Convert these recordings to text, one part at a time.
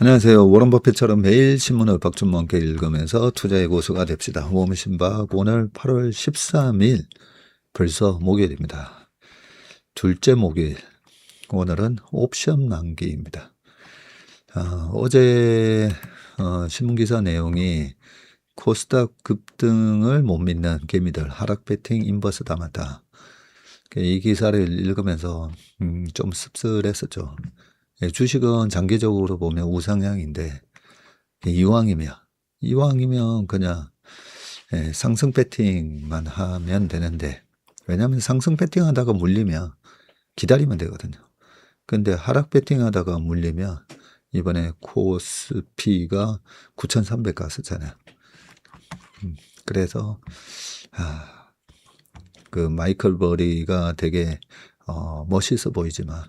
안녕하세요. 워런 버핏처럼 매일 신문을 박준모 함께 읽으면서 투자의 고수가 됩시다. 모험신박 오늘 8월 13일 벌써 목요일입니다. 둘째 목요일. 오늘은 옵션 만기입니다. 어제 신문기사 내용이 코스닥 급등을 못 믿는 개미들 하락 배팅 인버스 담았다. 이 기사를 읽으면서 좀 씁쓸했었죠. 주식은 장기적으로 보면 우상향인데 이왕이면 그냥 상승 배팅만 하면 되는데, 왜냐하면 상승 배팅 하다가 물리면 기다리면 되거든요. 근데 하락 배팅 하다가 물리면 이번에 코스피가 9,300 갔었잖아요. 그래서 그 마이클 버리가 되게 멋있어 보이지만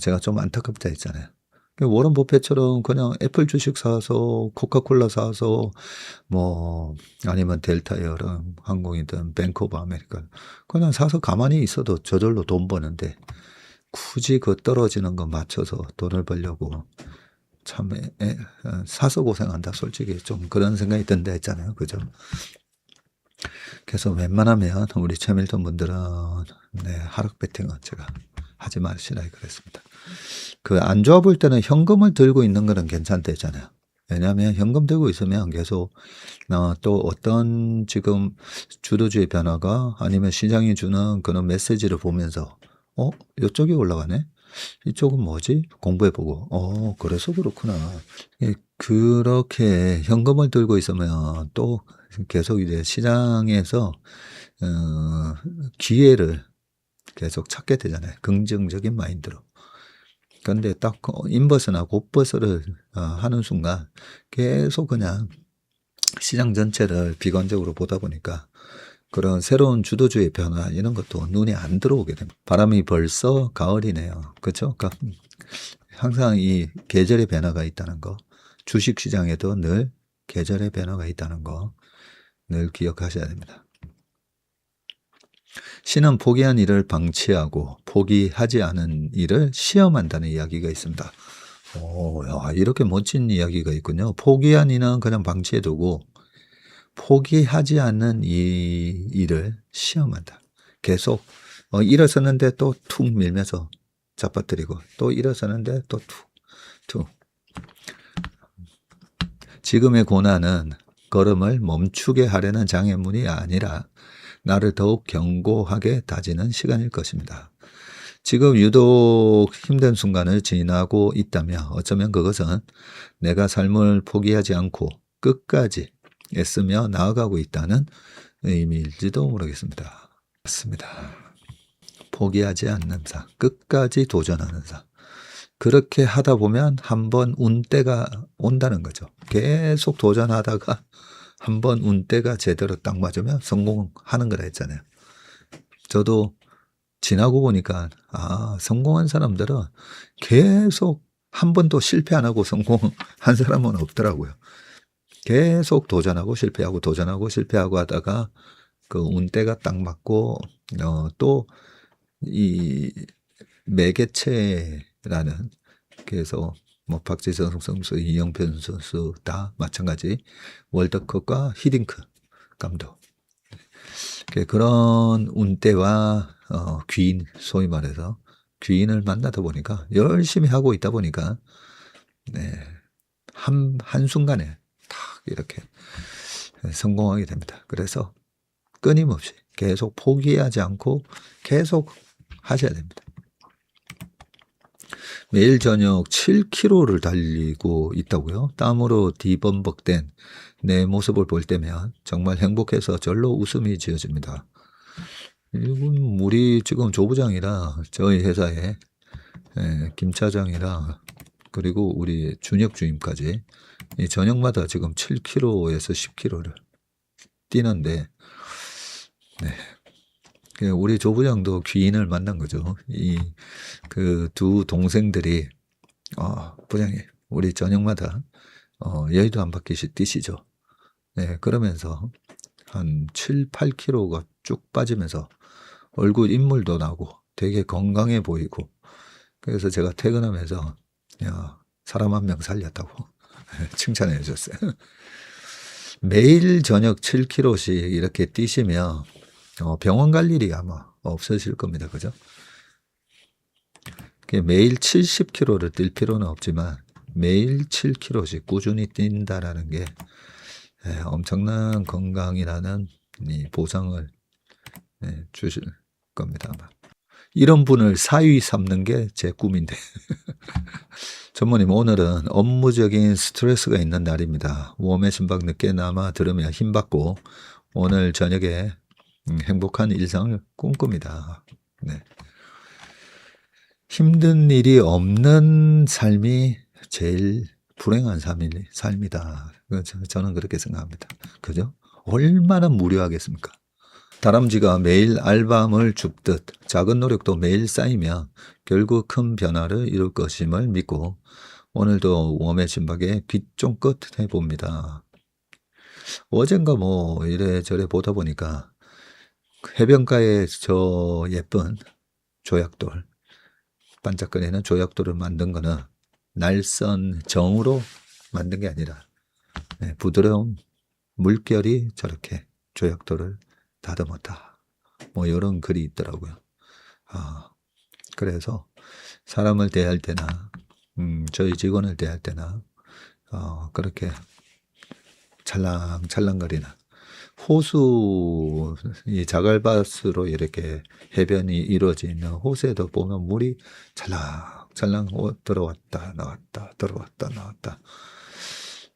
제가 좀 안타깝다 했잖아요. 워런 버핏처럼 그냥 애플 주식 사서 코카콜라 사서 뭐 아니면 델타 에어랑 항공이든 뱅크 오브 아메리카 그냥 사서 가만히 있어도 저절로 돈 버는데, 굳이 그 떨어지는 거 맞춰서 돈을 벌려고 참 사서 고생한다, 솔직히 좀 그런 생각이 든다 했잖아요. 그죠? 그래서 웬만하면 우리 최밀턴 분들은 하락 배팅은 제가 하지 마시라 그랬습니다. 그 안 좋아 보일 때는 현금을 들고 있는 거는 괜찮다 했잖아요. 왜냐하면 현금 들고 있으면 계속 또 어떤 지금 주도주의 변화가 아니면 시장이 주는 그런 메시지를 보면서 이쪽이 올라가네? 이쪽은 뭐지? 공부해보고 그래서 그렇구나. 그렇게 현금을 들고 있으면 또 계속 이제 시장에서 기회를 계속 찾게 되잖아요. 긍정적인 마인드로. 그런데 딱 인버스나 곱버스를 하는 순간 계속 그냥 시장 전체를 비관적으로 보다 보니까 그런 새로운 주도주의 변화 이런 것도 눈에 안 들어오게 됩니다. 바람이 벌써 가을이네요. 그렇죠? 그러니까 항상 이 계절의 변화가 있다는 거, 주식시장에도 늘 계절의 변화가 있다는 거 늘 기억하셔야 됩니다. 신은 포기한 일을 방치하고 포기하지 않은 일을 시험한다는 이야기가 있습니다. 야, 이렇게 멋진 이야기가 있군요. 포기한 일은 그냥 방치해두고 포기하지 않는 이 일을 시험한다. 계속 일어섰는데 또 툭 밀면서 잡아뜨리고 또 일어서는데 또 툭. 지금의 고난은 걸음을 멈추게 하려는 장애물이 아니라 나를 더욱 견고하게 다지는 시간일 것입니다. 지금 유독 힘든 순간을 지나고 있다면 어쩌면 그것은 내가 삶을 포기하지 않고 끝까지 애쓰며 나아가고 있다는 의미일지도 모르겠습니다. 맞습니다. 포기하지 않는 삶, 끝까지 도전하는 삶. 그렇게 하다 보면 한번 운때가 온다는 거죠. 계속 도전하다가 한번 운때가 제대로 딱 맞으면 성공하는 거라 했잖아요. 저도 지나고 보니까 성공한 사람들은 계속 한 번도 실패 안 하고 성공한 사람은 없더라고요. 계속 도전하고 실패하고 도전하고 실패하고 하다가 그 운때가 딱 맞고 또 이 매개체라는, 그래서 뭐 박지성 선수, 이영표 선수 다 마찬가지 월드컵과 히딩크 감독 그런 운때와 귀인, 소위 말해서 귀인을 만나다 보니까 열심히 하고 있다 보니까 한순간에 딱 이렇게 성공하게 됩니다. 그래서 끊임없이 계속 포기하지 않고 계속 하셔야 됩니다. 매일 저녁 7km를 달리고 있다고요? 땀으로 뒤범벅된 내 모습을 볼 때면 정말 행복해서 절로 웃음이 지어집니다. 이분 우리 지금 조부장이라 저희 회사에 김 차장이라 그리고 우리 준혁 주임까지 저녁마다 지금 7km에서 10km를 뛰는데 우리 조부장도 귀인을 만난 거죠. 그 두 동생들이 부장님 우리 저녁마다 여의도 한 바퀴씩 뛰시죠. 그러면서 한 7, 8kg가 쭉 빠지면서 얼굴 인물도 나고 되게 건강해 보이고, 그래서 제가 퇴근하면서 야 사람 한 명 살렸다고 칭찬해 줬어요. 매일 저녁 7km씩 이렇게 뛰시면 병원 갈 일이 아마 없으실 겁니다. 그죠? 매일 70km를 뛸 필요는 없지만 매일 7km씩 꾸준히 뛴다라는 게 엄청난 건강이라는 이 보상을 주실 겁니다. 아마. 이런 분을 사위 삼는 게 제 꿈인데. 전무님, 오늘은 업무적인 스트레스가 있는 날입니다. 웜의 심박 늦게나마 들으며 힘받고 오늘 저녁에 행복한 일상을 꿈꿉니다. 네. 힘든 일이 없는 삶이 제일 불행한 삶이다. 저는 그렇게 생각합니다. 그죠? 얼마나 무료하겠습니까? 다람쥐가 매일 알밤을 줍듯 작은 노력도 매일 쌓이면 결국 큰 변화를 이룰 것임을 믿고 오늘도 웜의 심박에 귀 쫑긋 해봅니다. 어젠가 뭐 이래저래 보다 보니까 해변가에 저 예쁜 조약돌, 반짝거리는 조약돌을 만든 거는 날선 정으로 만든 게 아니라 부드러운 물결이 저렇게 조약돌을 다듬었다. 뭐 이런 글이 있더라고요. 그래서 사람을 대할 때나 저희 직원을 대할 때나 그렇게 찰랑찰랑거리는 호수, 이 자갈밭으로 이렇게 해변이 이루어져 있는 호수에도 보면 물이 찰랑찰랑 들어왔다 나왔다 들어왔다 나왔다.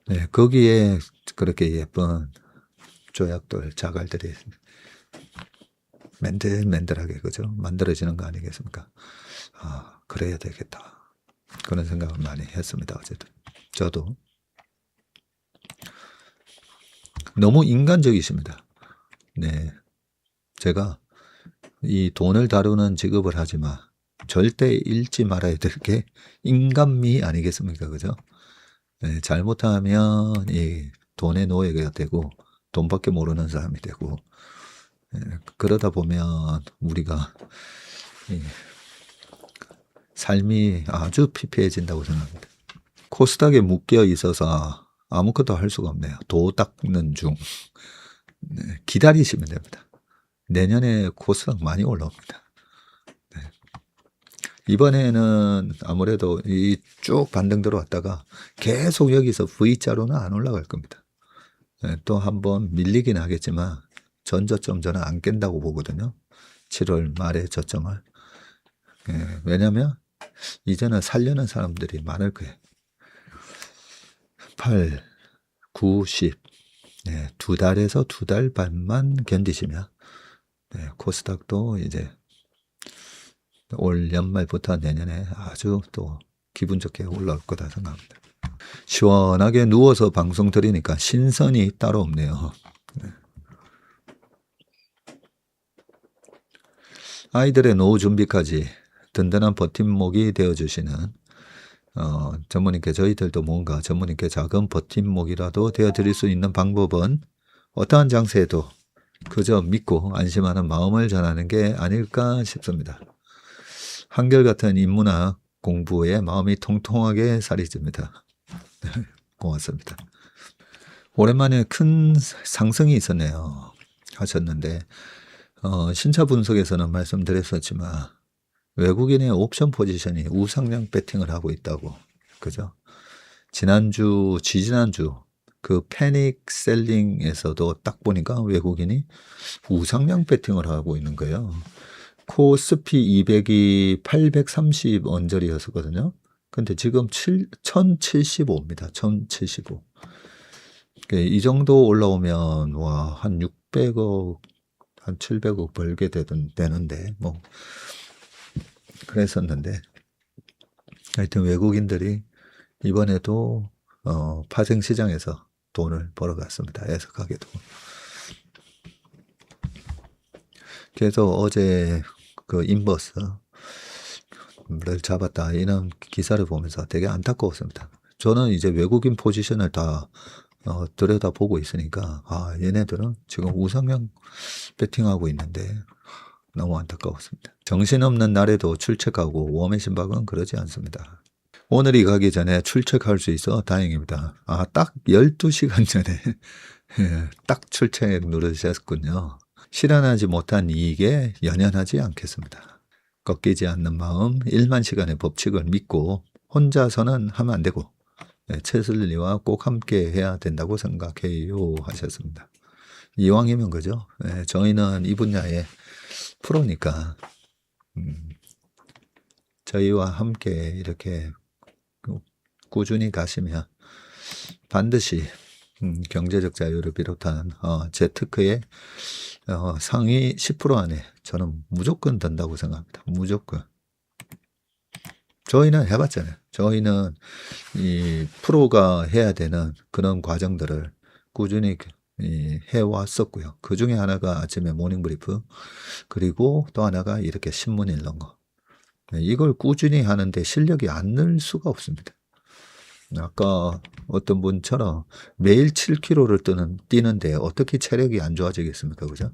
네, 거기에 그렇게 예쁜 조약돌 자갈들이 맨들맨들하게 그죠? 만들어지는 거 아니겠습니까? 그래야 되겠다. 그런 생각을 많이 했습니다. 어쨌든 저도 너무 인간적이십니다. 네, 제가 이 돈을 다루는 직업을 하지만 절대 잃지 말아야 될 게 인간미 아니겠습니까? 그죠? 네, 잘못하면 이 돈의 노예가 되고 돈밖에 모르는 사람이 되고 그러다 보면 우리가 삶이 아주 피폐해진다고 생각합니다. 코스닥에 묶여 있어서 아무것도 할 수가 없네요. 도 닦는 중. 기다리시면 됩니다. 내년에 코스닥 많이 올라옵니다. 네. 이번에는 아무래도 이 쭉 반등 들어왔다가 계속 여기서 V자로는 안 올라갈 겁니다. 또 한번 밀리긴 하겠지만 전저점 저는 안 깬다고 보거든요. 7월 말에 저점을. 왜냐하면 이제는 살려는 사람들이 많을 거예요. 8, 9, 10 두 달에서 두 달 반만 견디시면 코스닥도 이제 올 연말부터 내년에 아주 또 기분 좋게 올라올 거다 생각합니다. 시원하게 누워서 방송 들으니까 신선이 따로 없네요. 아이들의 노후 준비까지 든든한 버팀목이 되어주시는 전무님께 저희들도 뭔가 전무님께 작은 버팀목이라도 되어드릴 수 있는 방법은 어떠한 장세에도 그저 믿고 안심하는 마음을 전하는 게 아닐까 싶습니다. 한결같은 인문학 공부에 마음이 통통하게 살이 찝니다. 고맙습니다. 오랜만에 큰 상승이 있었네요. 하셨는데 신차 분석에서는 말씀드렸었지만 외국인의 옵션 포지션이 우상향 배팅을 하고 있다고. 그죠? 지난주, 지지난주 그 패닉 셀링에서도 딱 보니까 외국인이 우상향 배팅을 하고 있는 거예요. 코스피 200이 830 언저리였었거든요. 근데 지금 1075입니다. 1075. 이 정도 올라오면 와, 한 600억, 한 700억 벌게 되는데 뭐 그랬었는데 하여튼 외국인들이 이번에도 파생 시장에서 돈을 벌어갔습니다. 애석하게도. 그래서 어제 그 인버스를 잡았다 이런 기사를 보면서 되게 안타까웠습니다. 저는 이제 외국인 포지션을 다 들여다보고 있으니까 얘네들은 지금 우상향 배팅하고 있는데 너무 안타까웠습니다. 정신없는 날에도 출첵하고 웜의 심박은 그러지 않습니다. 오늘이 가기 전에 출첵할 수 있어 다행입니다. 딱 12시간 전에 예, 딱 출첵 누르셨군요. 실현하지 못한 이익에 연연하지 않겠습니다. 꺾이지 않는 마음, 1만 시간의 법칙을 믿고 혼자서는 하면 안 되고 최슬리와 꼭 함께 해야 된다고 생각해요 하셨습니다. 이왕이면 그죠? 저희는 이 분야의 프로니까 저희와 함께 이렇게 꾸준히 가시면 반드시 경제적 자유를 비롯한 재테크의 상위 10% 안에 저는 무조건 든다고 생각합니다. 무조건. 저희는 해봤잖아요. 저희는 이 프로가 해야 되는 그런 과정들을 꾸준히 해왔었고요. 그 중에 하나가 아침에 모닝브리프, 그리고 또 하나가 이렇게 신문 읽는 거. 이걸 꾸준히 하는데 실력이 안 늘 수가 없습니다. 아까 어떤 분처럼 매일 7km를 뛰는데 어떻게 체력이 안 좋아지겠습니까? 그죠?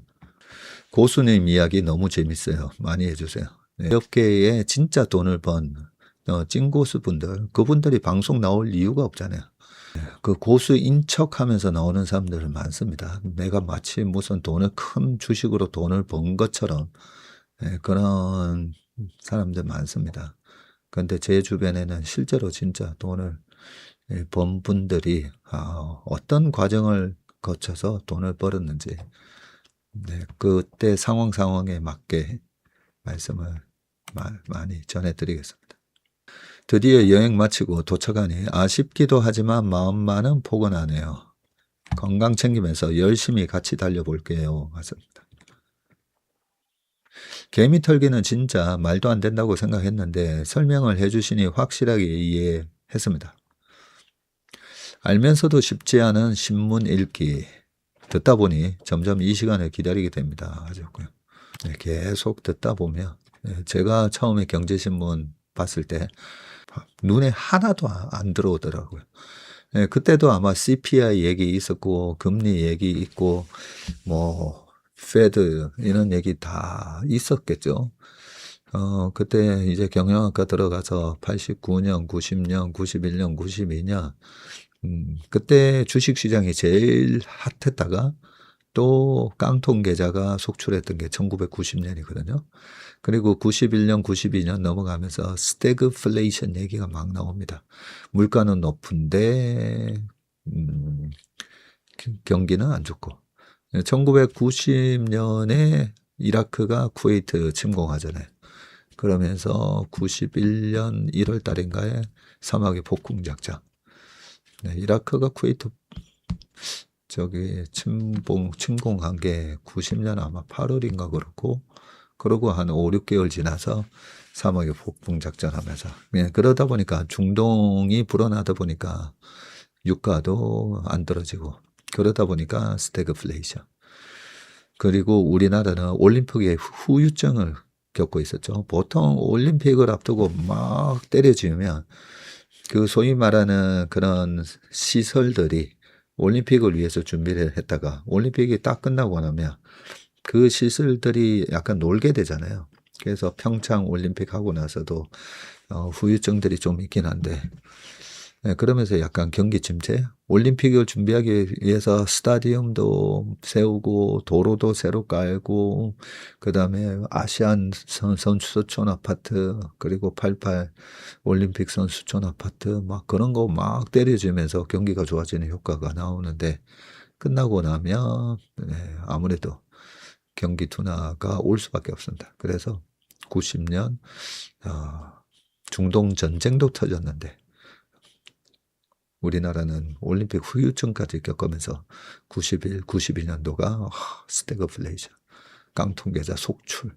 고수님 이야기 너무 재밌어요. 많이 해주세요. 업계에 진짜 돈을 번 찐고수 분들, 그분들이 방송 나올 이유가 없잖아요. 그 고수인 척 하면서 나오는 사람들 많습니다. 내가 마치 무슨 큰 주식으로 돈을 번 것처럼 그런 사람들 많습니다. 그런데 제 주변에는 실제로 진짜 돈을 번 분들이 어떤 과정을 거쳐서 돈을 벌었는지 그때 상황에 맞게 말씀을 많이 전해드리겠습니다. 드디어 여행 마치고 도착하니 아쉽기도 하지만 마음만은 포근하네요. 건강 챙기면서 열심히 같이 달려볼게요. 맞습니다. 개미 털기는 진짜 말도 안 된다고 생각했는데 설명을 해주시니 확실하게 이해했습니다. 알면서도 쉽지 않은 신문 읽기. 듣다 보니 점점 이 시간을 기다리게 됩니다. 하셨고요. 계속 듣다 보면 제가 처음에 경제신문 봤을 때 눈에 하나도 안 들어오더라고요. 그때도 아마 CPI 얘기 있었고 금리 얘기 있고 뭐 페드 이런 얘기 다 있었겠죠. 그때 이제 경영학과 들어가서 89년, 90년, 91년, 92년 그때 주식시장이 제일 핫했다가 또 깡통 계좌가 속출했던 게 1990년이거든요. 그리고 91년, 92년 넘어가면서 스태그플레이션 얘기가 막 나옵니다. 물가는 높은데 경기는 안 좋고 1990년에 이라크가 쿠웨이트 침공하잖아요. 그러면서 91년 1월 달인가에 사막의 폭풍작전. 이라크가 쿠웨이트 침공한 게 90년 아마 8월인가 그러고 한 5, 6개월 지나서 사막의 폭풍작전 하면서 그러다 보니까 중동이 불어나다 보니까 유가도 안 떨어지고 그러다 보니까 스태그플레이션. 그리고 우리나라는 올림픽의 후유증을 겪고 있었죠. 보통 올림픽을 앞두고 막 때려지으면 그 소위 말하는 그런 시설들이 올림픽을 위해서 준비를 했다가 올림픽이 딱 끝나고 나면 그 시설들이 약간 놀게 되잖아요. 그래서 평창 올림픽 하고 나서도 후유증들이 좀 있긴 한데 그러면서 약간 경기 침체, 올림픽을 준비하기 위해서 스타디움도 세우고 도로도 새로 깔고 그다음에 아시안 선수촌 아파트 그리고 88 올림픽 선수촌 아파트 막 그런 거 막 때려주면서 경기가 좋아지는 효과가 나오는데 끝나고 나면 아무래도 경기 둔화가 올 수밖에 없습니다. 그래서 90년 중동 전쟁도 터졌는데 우리나라는 올림픽 후유증까지 겪으면서 91, 92년도가 스태그플레이션, 깡통계좌 속출.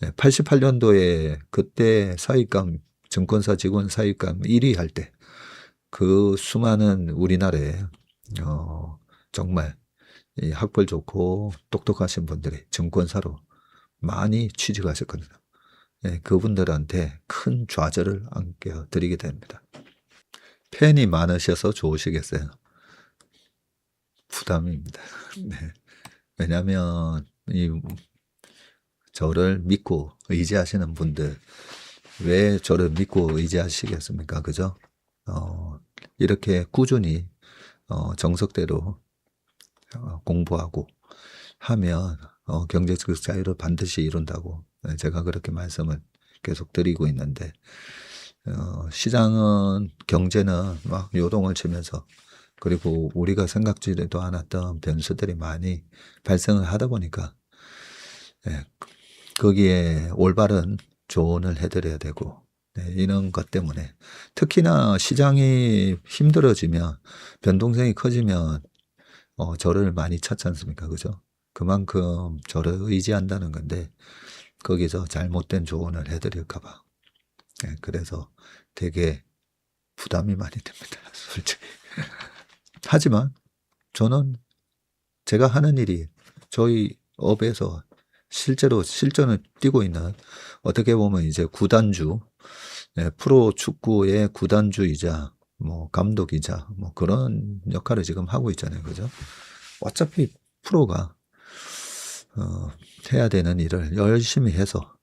88년도에 그때 사익감, 증권사 직원 사익감 1위 할 때 그 수많은 우리나라에 정말 학벌 좋고 똑똑하신 분들이 증권사로 많이 취직하셨거든요. 그분들한테 큰 좌절을 안겨드리게 됩니다. 팬이 많으셔서 좋으시겠어요. 부담입니다. 네. 왜냐하면 저를 믿고 의지하시는 분들 왜 저를 믿고 의지하시겠습니까? 그죠? 이렇게 꾸준히 정석대로 공부하고 하면 경제적 자유를 반드시 이룬다고 제가 그렇게 말씀을 계속 드리고 있는데 시장은 경제는 막 요동을 치면서 그리고 우리가 생각지도 않았던 변수들이 많이 발생을 하다 보니까 거기에 올바른 조언을 해드려야 되고 이런 것 때문에 특히나 시장이 힘들어지면 변동성이 커지면 저를 많이 찾지 않습니까? 그죠? 그만큼 저를 의지한다는 건데 거기서 잘못된 조언을 해드릴까봐 그래서 되게 부담이 많이 됩니다. 솔직히. 하지만 저는 제가 하는 일이 저희 업에서 실제로 실전을 뛰고 있는 어떻게 보면 이제 구단주 프로 축구의 구단주이자 뭐 감독이자 뭐 그런 역할을 지금 하고 있잖아요. 그죠? 어차피 프로가 해야 되는 일을 열심히 해서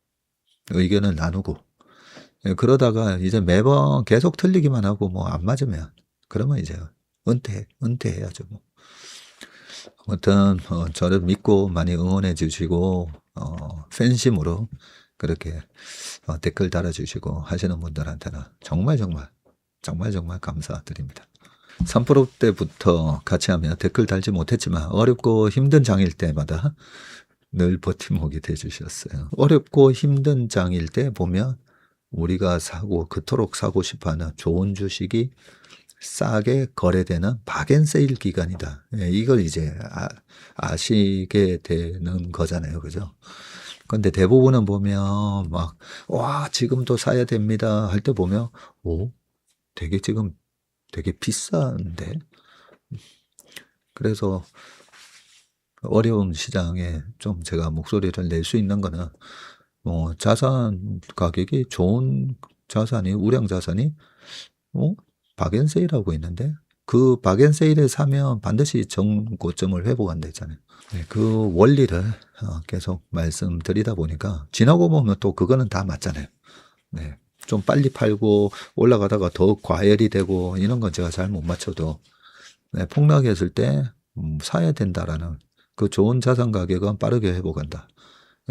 의견을 나누고 그러다가 이제 매번 계속 틀리기만 하고 뭐 안 맞으면 그러면 이제 은퇴해야죠. 뭐. 아무튼 저를 믿고 많이 응원해 주시고 팬심으로 그렇게 댓글 달아주시고 하시는 분들한테는 정말 감사드립니다. 3% 때부터 같이 하며 댓글 달지 못했지만 어렵고 힘든 장일 때마다 늘 버팀목이 돼주셨어요. 어렵고 힘든 장일 때 보면 우리가 그토록 사고 싶어하는 좋은 주식이 싸게 거래되는 박앤세일 기간이다. 이걸 이제 아시게 되는 거잖아요. 그죠? 근데 대부분은 보면 와, 지금도 사야 됩니다. 할 때 보면, 지금 되게 비싼데? 그래서 어려운 시장에 좀 제가 목소리를 낼 수 있는 거는, 자산 가격이 좋은 자산이, 우량 자산이, 박앤세일하고 있는데, 그 박앤세일에 사면 반드시 정고점을 회복한다 했잖아요. 그 원리를 계속 말씀드리다 보니까 지나고 보면 또 그거는 다 맞잖아요. 좀 빨리 팔고 올라가다가 더 과열이 되고 이런 건 제가 잘 못 맞춰도 폭락했을 때 사야 된다라는 그 좋은 자산 가격은 빠르게 회복한다.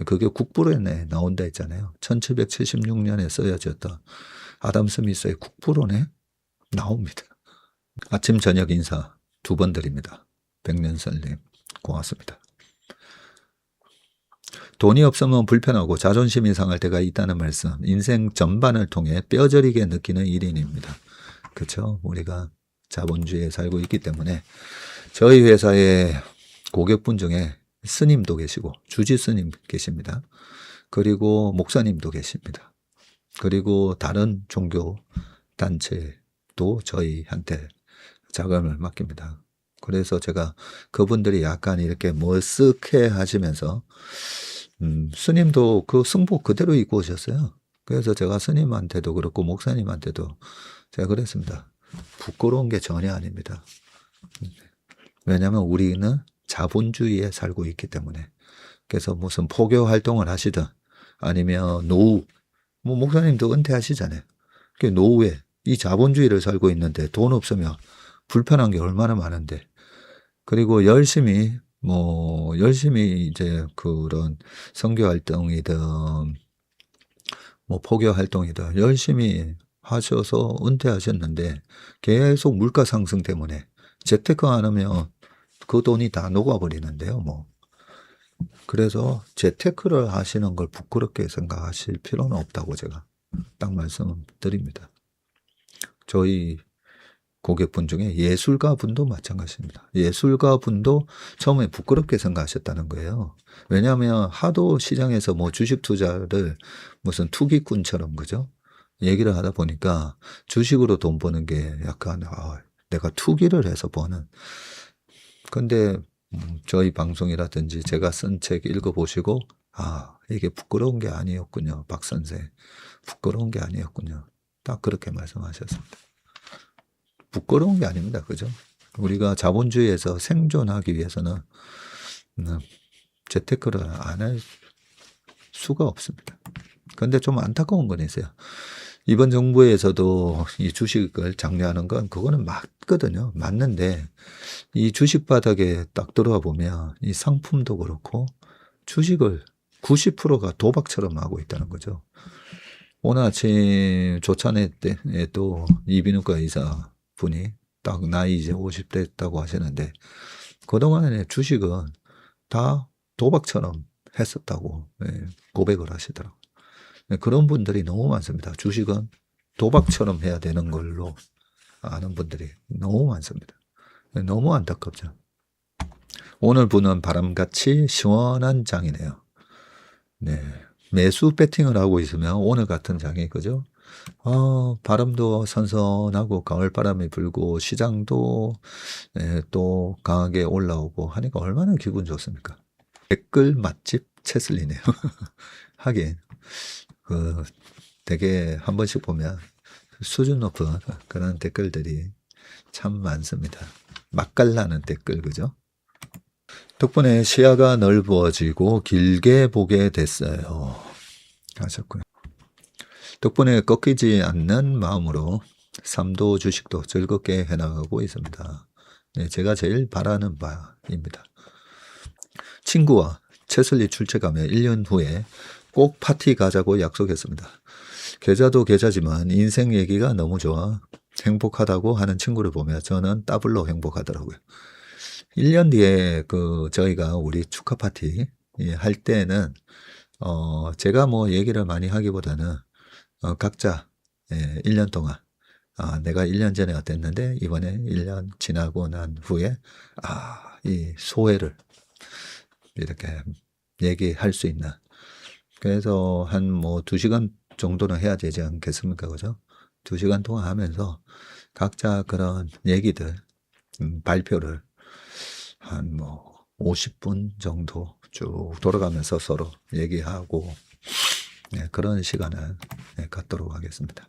그게 국부론에 나온다 했잖아요. 1776년에 써야졌던 아담 스미스의 국부론에 나옵니다. 아침 저녁 인사 2번 드립니다. 백년설님 고맙습니다. 돈이 없으면 불편하고 자존심이 상할 때가 있다는 말씀, 인생 전반을 통해 뼈저리게 느끼는 일인입니다. 그렇죠? 우리가 자본주의에 살고 있기 때문에 저희 회사의 고객분 중에 스님도 계시고 주지 스님 계십니다. 그리고 목사님도 계십니다. 그리고 다른 종교 단체도 저희한테 자금을 맡깁니다. 그래서 제가 그분들이 약간 이렇게 머쓱해 하시면서 스님도 그 승복 그대로 입고 오셨어요. 그래서 제가 스님한테도 그렇고 목사님한테도 제가 그랬습니다. 부끄러운 게 전혀 아닙니다. 왜냐하면 우리는 자본주의에 살고 있기 때문에. 그래서 무슨 포교 활동을 하시든 아니면 노후, 뭐 목사님도 은퇴하시잖아요. 그 노후에 이 자본주의를 살고 있는데 돈 없으면 불편한 게 얼마나 많은데. 그리고 열심히 이제 그런 선교 활동이든 뭐 포교 활동이든 열심히 하셔서 은퇴하셨는데 계속 물가 상승 때문에 재테크 안 하면 그 돈이 다 녹아버리는데요, 뭐. 그래서 재테크를 하시는 걸 부끄럽게 생각하실 필요는 없다고 제가 딱 말씀드립니다. 저희 고객분 중에 예술가 분도 마찬가지입니다. 예술가 분도 처음에 부끄럽게 생각하셨다는 거예요. 왜냐하면 하도 시장에서 뭐 주식 투자를 무슨 투기꾼처럼 그죠? 얘기를 하다 보니까 주식으로 돈 버는 게 약간 내가 투기를 해서 버는. 근데 저희 방송이라든지 제가 쓴 책 읽어보시고 이게 부끄러운 게 아니었군요. 박 선생. 부끄러운 게 아니었군요. 딱 그렇게 말씀하셨습니다. 부끄러운 게 아닙니다. 그죠? 우리가 자본주의에서 생존하기 위해서는 재테크를 안 할 수가 없습니다. 근데 좀 안타까운 건 있어요. 이번 정부에서도 이 주식을 장려하는 건 그거는 맞거든요. 맞는데 이 주식 바닥에 딱 들어와 보면 이 상품도 그렇고 주식을 90%가 도박처럼 하고 있다는 거죠. 오늘 아침 조찬회 때에도 이비인후과 의사 분이 딱 나이 이제 50 됐다고 하시는데 그동안에 주식은 다 도박처럼 했었다고 고백을 하시더라고요. 그런 분들이 너무 많습니다. 주식은 도박처럼 해야 되는 걸로 아는 분들이 너무 많습니다. 너무 안타깝죠. 오늘 부는 바람같이 시원한 장이네요. 네. 매수 배팅을 하고 있으면 오늘 같은 장이 그죠? 바람도 선선하고 가을바람이 불고 시장도 또 강하게 올라오고 하니까 얼마나 기분 좋습니까? 댓글 맛집 채슬리네요. 하긴 되게 한 번씩 보면 수준 높은 그런 댓글들이 참 많습니다. 맛깔나는 댓글 그죠? 덕분에 시야가 넓어지고 길게 보게 됐어요. 하셨고요. 덕분에 꺾이지 않는 마음으로 삶도 주식도 즐겁게 해나가고 있습니다. 네, 제가 제일 바라는 바입니다. 친구와 채슬리 출첵하며 1년 후에 꼭 파티 가자고 약속했습니다. 계좌도 계좌지만 인생 얘기가 너무 좋아 행복하다고 하는 친구를 보며 저는 더블로 행복하더라고요. 1년 뒤에 저희가 우리 축하 파티 할 때는 제가 뭐 얘기를 많이 하기보다는 각자 1년 동안 내가 1년 전에 어땠는데 이번에 1년 지나고 난 후에 이 소회를 이렇게 얘기할 수 있는 그래서 한 뭐 2시간 정도는 해야 되지 않겠습니까? 그죠? 2시간 동안 하면서 각자 그런 얘기들 발표를 한 뭐 50분 정도 쭉 돌아가면서 서로 얘기하고 그런 시간을 갖도록 하겠습니다.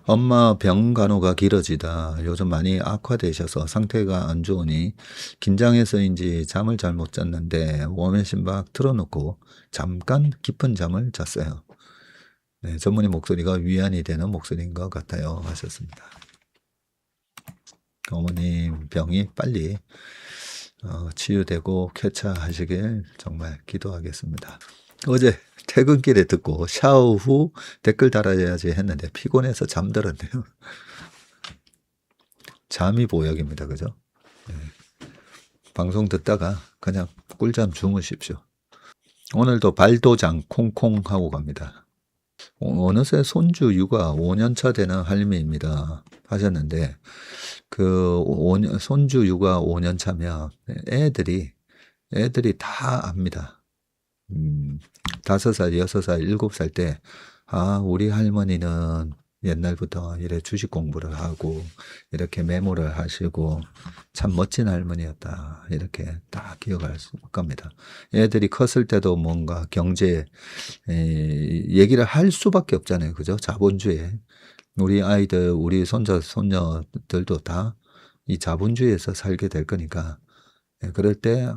엄마 병 간호가 길어지다 요즘 많이 악화되셔서 상태가 안 좋으니 긴장해서인지 잠을 잘 못 잤는데 워맨심박 틀어놓고 잠깐 깊은 잠을 잤어요. 네, 전문의 목소리가 위안이 되는 목소리인 것 같아요 하셨습니다. 어머님 병이 빨리 치유되고 쾌차하시길 정말 기도하겠습니다. 어제 퇴근길에 듣고 샤워 후 댓글 달아야지 했는데 피곤해서 잠들었네요. 잠이 보약입니다. 그죠? 네. 방송 듣다가 그냥 꿀잠 주무십시오. 오늘도 발도장 콩콩 하고 갑니다. 어느새 손주 육아 5년차 되는 할미입니다 하셨는데 손주 육아 5년차면 애들이 다 압니다. 5살, 6살, 7살 때 우리 할머니는 옛날부터 이래 주식 공부를 하고 이렇게 메모를 하시고 참 멋진 할머니였다 이렇게 다 기억할 수 겁니다. 애들이 컸을 때도 뭔가 경제 얘기를 할 수밖에 없잖아요. 그죠? 자본주의 우리 아이들 우리 손자 손녀들도 다 이 자본주의에서 살게 될 거니까 그럴 때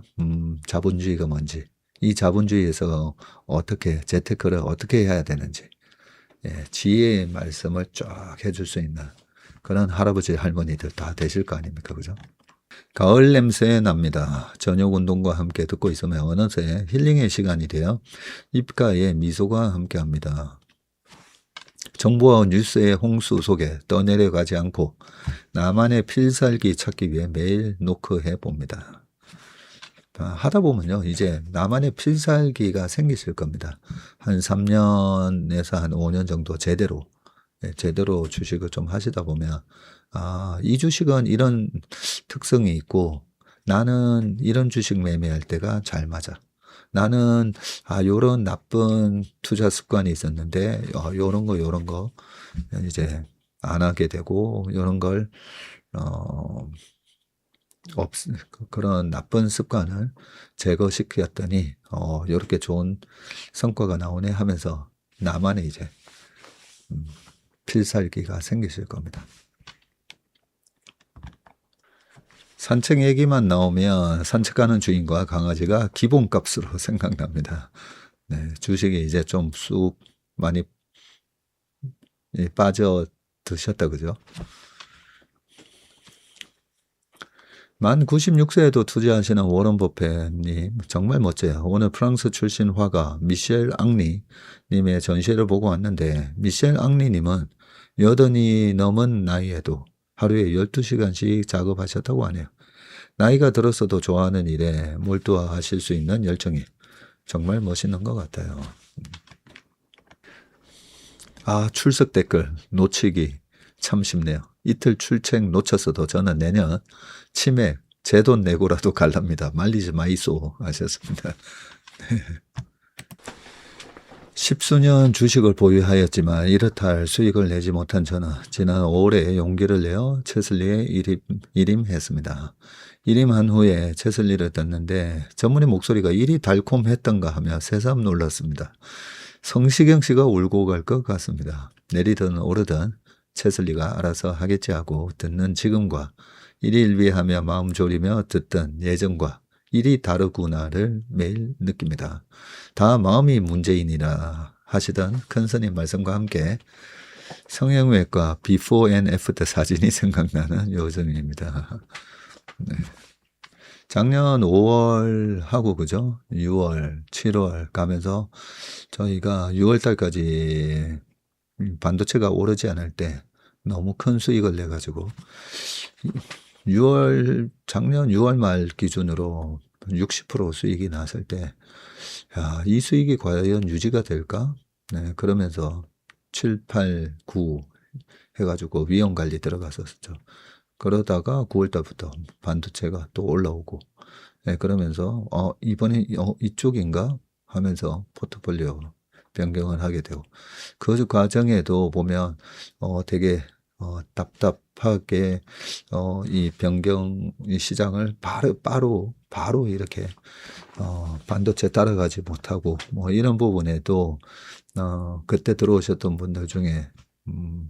자본주의가 뭔지 이 자본주의에서 어떻게 재테크를 어떻게 해야 되는지 지혜의 말씀을 쫙 해줄 수 있는 그런 할아버지 할머니들 다 되실 거 아닙니까? 그죠? 가을 냄새 납니다. 저녁 운동과 함께 듣고 있으면 어느새 힐링의 시간이 되어 입가에 미소가 함께합니다. 정부와 뉴스의 홍수 속에 떠내려가지 않고 나만의 필살기 찾기 위해 매일 노크해 봅니다. 하다 보면요 이제 나만의 필살기가 생기실 겁니다. 한 3년에서 한 5년 정도 제대로 주식을 좀 하시다 보면 이 주식은 이런 특성이 있고 나는 이런 주식 매매할 때가 잘 맞아. 나는 요런 나쁜 투자 습관이 있었는데 요런 거 이제 안 하게 되고 요런 걸 그런 나쁜 습관을 제거시켰더니 이렇게 좋은 성과가 나오네 하면서 나만의 이제 필살기가 생기실 겁니다. 산책 얘기만 나오면 산책하는 주인과 강아지가 기본값으로 생각납니다. 네, 주식이 이제 좀 쑥 많이 빠져 드셨다, 그죠? 만 96세에도 투자하시는 워런 버핏님 정말 멋져요. 오늘 프랑스 출신 화가 미셸 앙리 님의 전시회를 보고 왔는데 미셸 앙리 님은 80이 넘은 나이에도 하루에 12시간씩 작업하셨다고 하네요. 나이가 들었어도 좋아하는 일에 몰두하실 수 있는 열정이 정말 멋있는 것 같아요. 아, 출석 댓글 놓치기 참 쉽네요. 이틀 출첵 놓쳤어도 저는 내년 치맥 제 돈 내고라도 갈랍니다. 말리지 마이소 하셨습니다. 십수년 주식을 보유하였지만 이렇다 할 수익을 내지 못한 저는 지난 5월에 용기를 내어 채슬리에 일임했습니다. 일임한 후에 채슬리를 듣는데 전문의 목소리가 이리 달콤했던가 하며 새삼 놀랐습니다. 성시경 씨가 울고 갈 것 같습니다. 내리든 오르든 채슬리가 알아서 하겠지 하고 듣는 지금과 일희일비하며 마음 졸이며 듣던 예전과 일이 다르구나를 매일 느낍니다. 다 마음이 문제인이라 하시던 큰 스님 말씀과 함께 성형외과 비포 앤 애프터 사진이 생각나는 요즘입니다. 네. 작년 5월 하고 그죠? 6월, 7월 가면서 저희가 6월 달까지 반도체가 오르지 않을 때 너무 큰 수익을 내 가지고 작년 6월 말 기준으로 60% 수익이 났을 때, 야, 이 수익이 과연 유지가 될까? 네, 그러면서 7, 8, 9 해가지고 위험 관리 들어갔었죠. 그러다가 9월 달부터 반도체가 또 올라오고, 네, 그러면서, 이번에 이쪽인가? 하면서 포트폴리오 변경을 하게 되고, 그 과정에도 보면, 되게, 답답하게, 이 변경 시장을 바로 이렇게, 반도체 따라가지 못하고, 뭐 이런 부분에도, 그때 들어오셨던 분들 중에,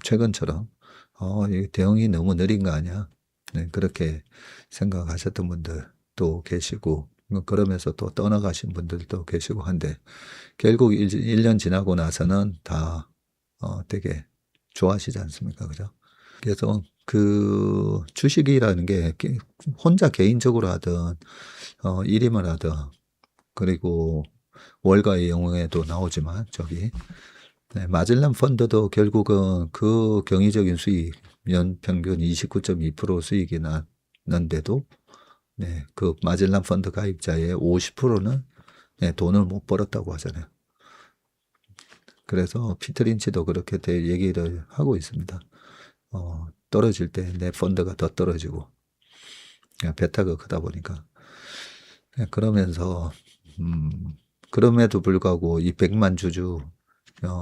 최근처럼, 이 대응이 너무 느린 거 아니야? 네, 그렇게 생각하셨던 분들도 계시고, 그러면서 또 떠나가신 분들도 계시고 한데, 결국 1년 지나고 나서는 다, 되게 좋아하시지 않습니까? 그죠? 그래서 그 주식이라는 게 혼자 개인적으로 하든, 일임을 하든, 그리고 월가의 영웅에도 나오지만, 저기, 네, 마젤란 펀드도 결국은 그 경이적인 수익, 연평균 29.2% 수익이 났는데도, 네, 그 마젤란 펀드 가입자의 50%는 네, 돈을 못 벌었다고 하잖아요. 그래서 피터 린치도 그렇게 얘기를 하고 있습니다. 떨어질 때 내 펀드가 더 떨어지고, 베타가 크다 보니까. 네, 그러면서, 그럼에도 불구하고 이 100만 주주,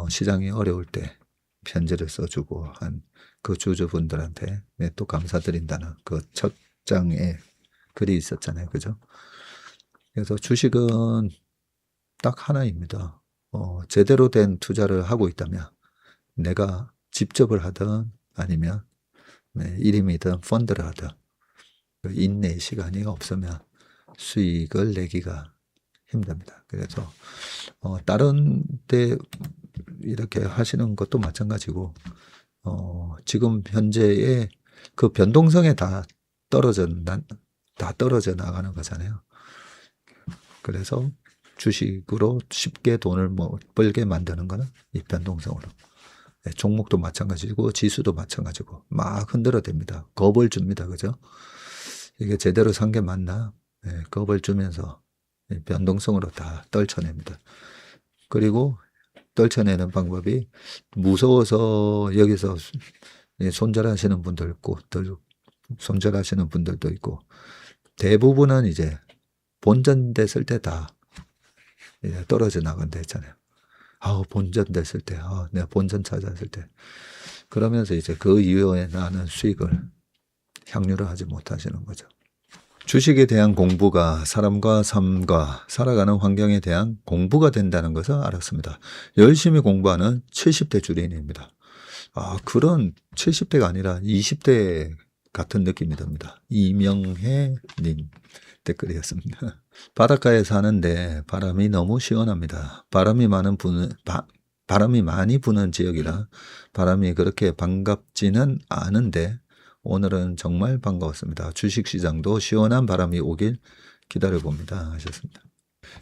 시장이 어려울 때 편지를 써주고 한 그 주주분들한테 네, 또 감사드린다는 그 첫 장에 글이 있었잖아요. 그죠? 그래서 주식은 딱 하나입니다. 제대로 된 투자를 하고 있다면 내가 직접을 하든 아니면 네, 일임이든 펀드를 하든 그 인내 시간이 없으면 수익을 내기가 힘듭니다. 그래서 다른 데 이렇게 하시는 것도 마찬가지고 지금 현재의 그 변동성에 다 떨어져 나가는 거잖아요. 그래서 주식으로 쉽게 돈을 벌게 만드는 거는 이 변동성으로. 네, 종목도 마찬가지고 지수도 마찬가지고 막 흔들어댑니다. 겁을 줍니다. 그죠? 이게 제대로 산 게 맞나? 네, 겁을 주면서 변동성으로 다 떨쳐냅니다. 그리고 떨쳐내는 방법이 무서워서 여기서 손절하시는 분도 있고 손절하시는 분들도 있고 대부분은 이제 본전됐을 때 다 떨어져 나간다 했잖아요. 본전됐을 때, 내가 본전 찾았을 때. 그러면서 이제 그 이후에 나는 수익을 향유를 하지 못하시는 거죠. 주식에 대한 공부가 사람과 삶과 살아가는 환경에 대한 공부가 된다는 것을 알았습니다. 열심히 공부하는 70대 주린입니다. 그런 70대가 아니라 20대 같은 느낌이 듭니다. 이명혜님 댓글이었습니다. 바닷가에 사는데 바람이 너무 시원합니다. 바람이 많이 부는 지역이라 바람이 그렇게 반갑지는 않은데 오늘은 정말 반가웠습니다. 주식시장도 시원한 바람이 오길 기다려봅니다 하셨습니다.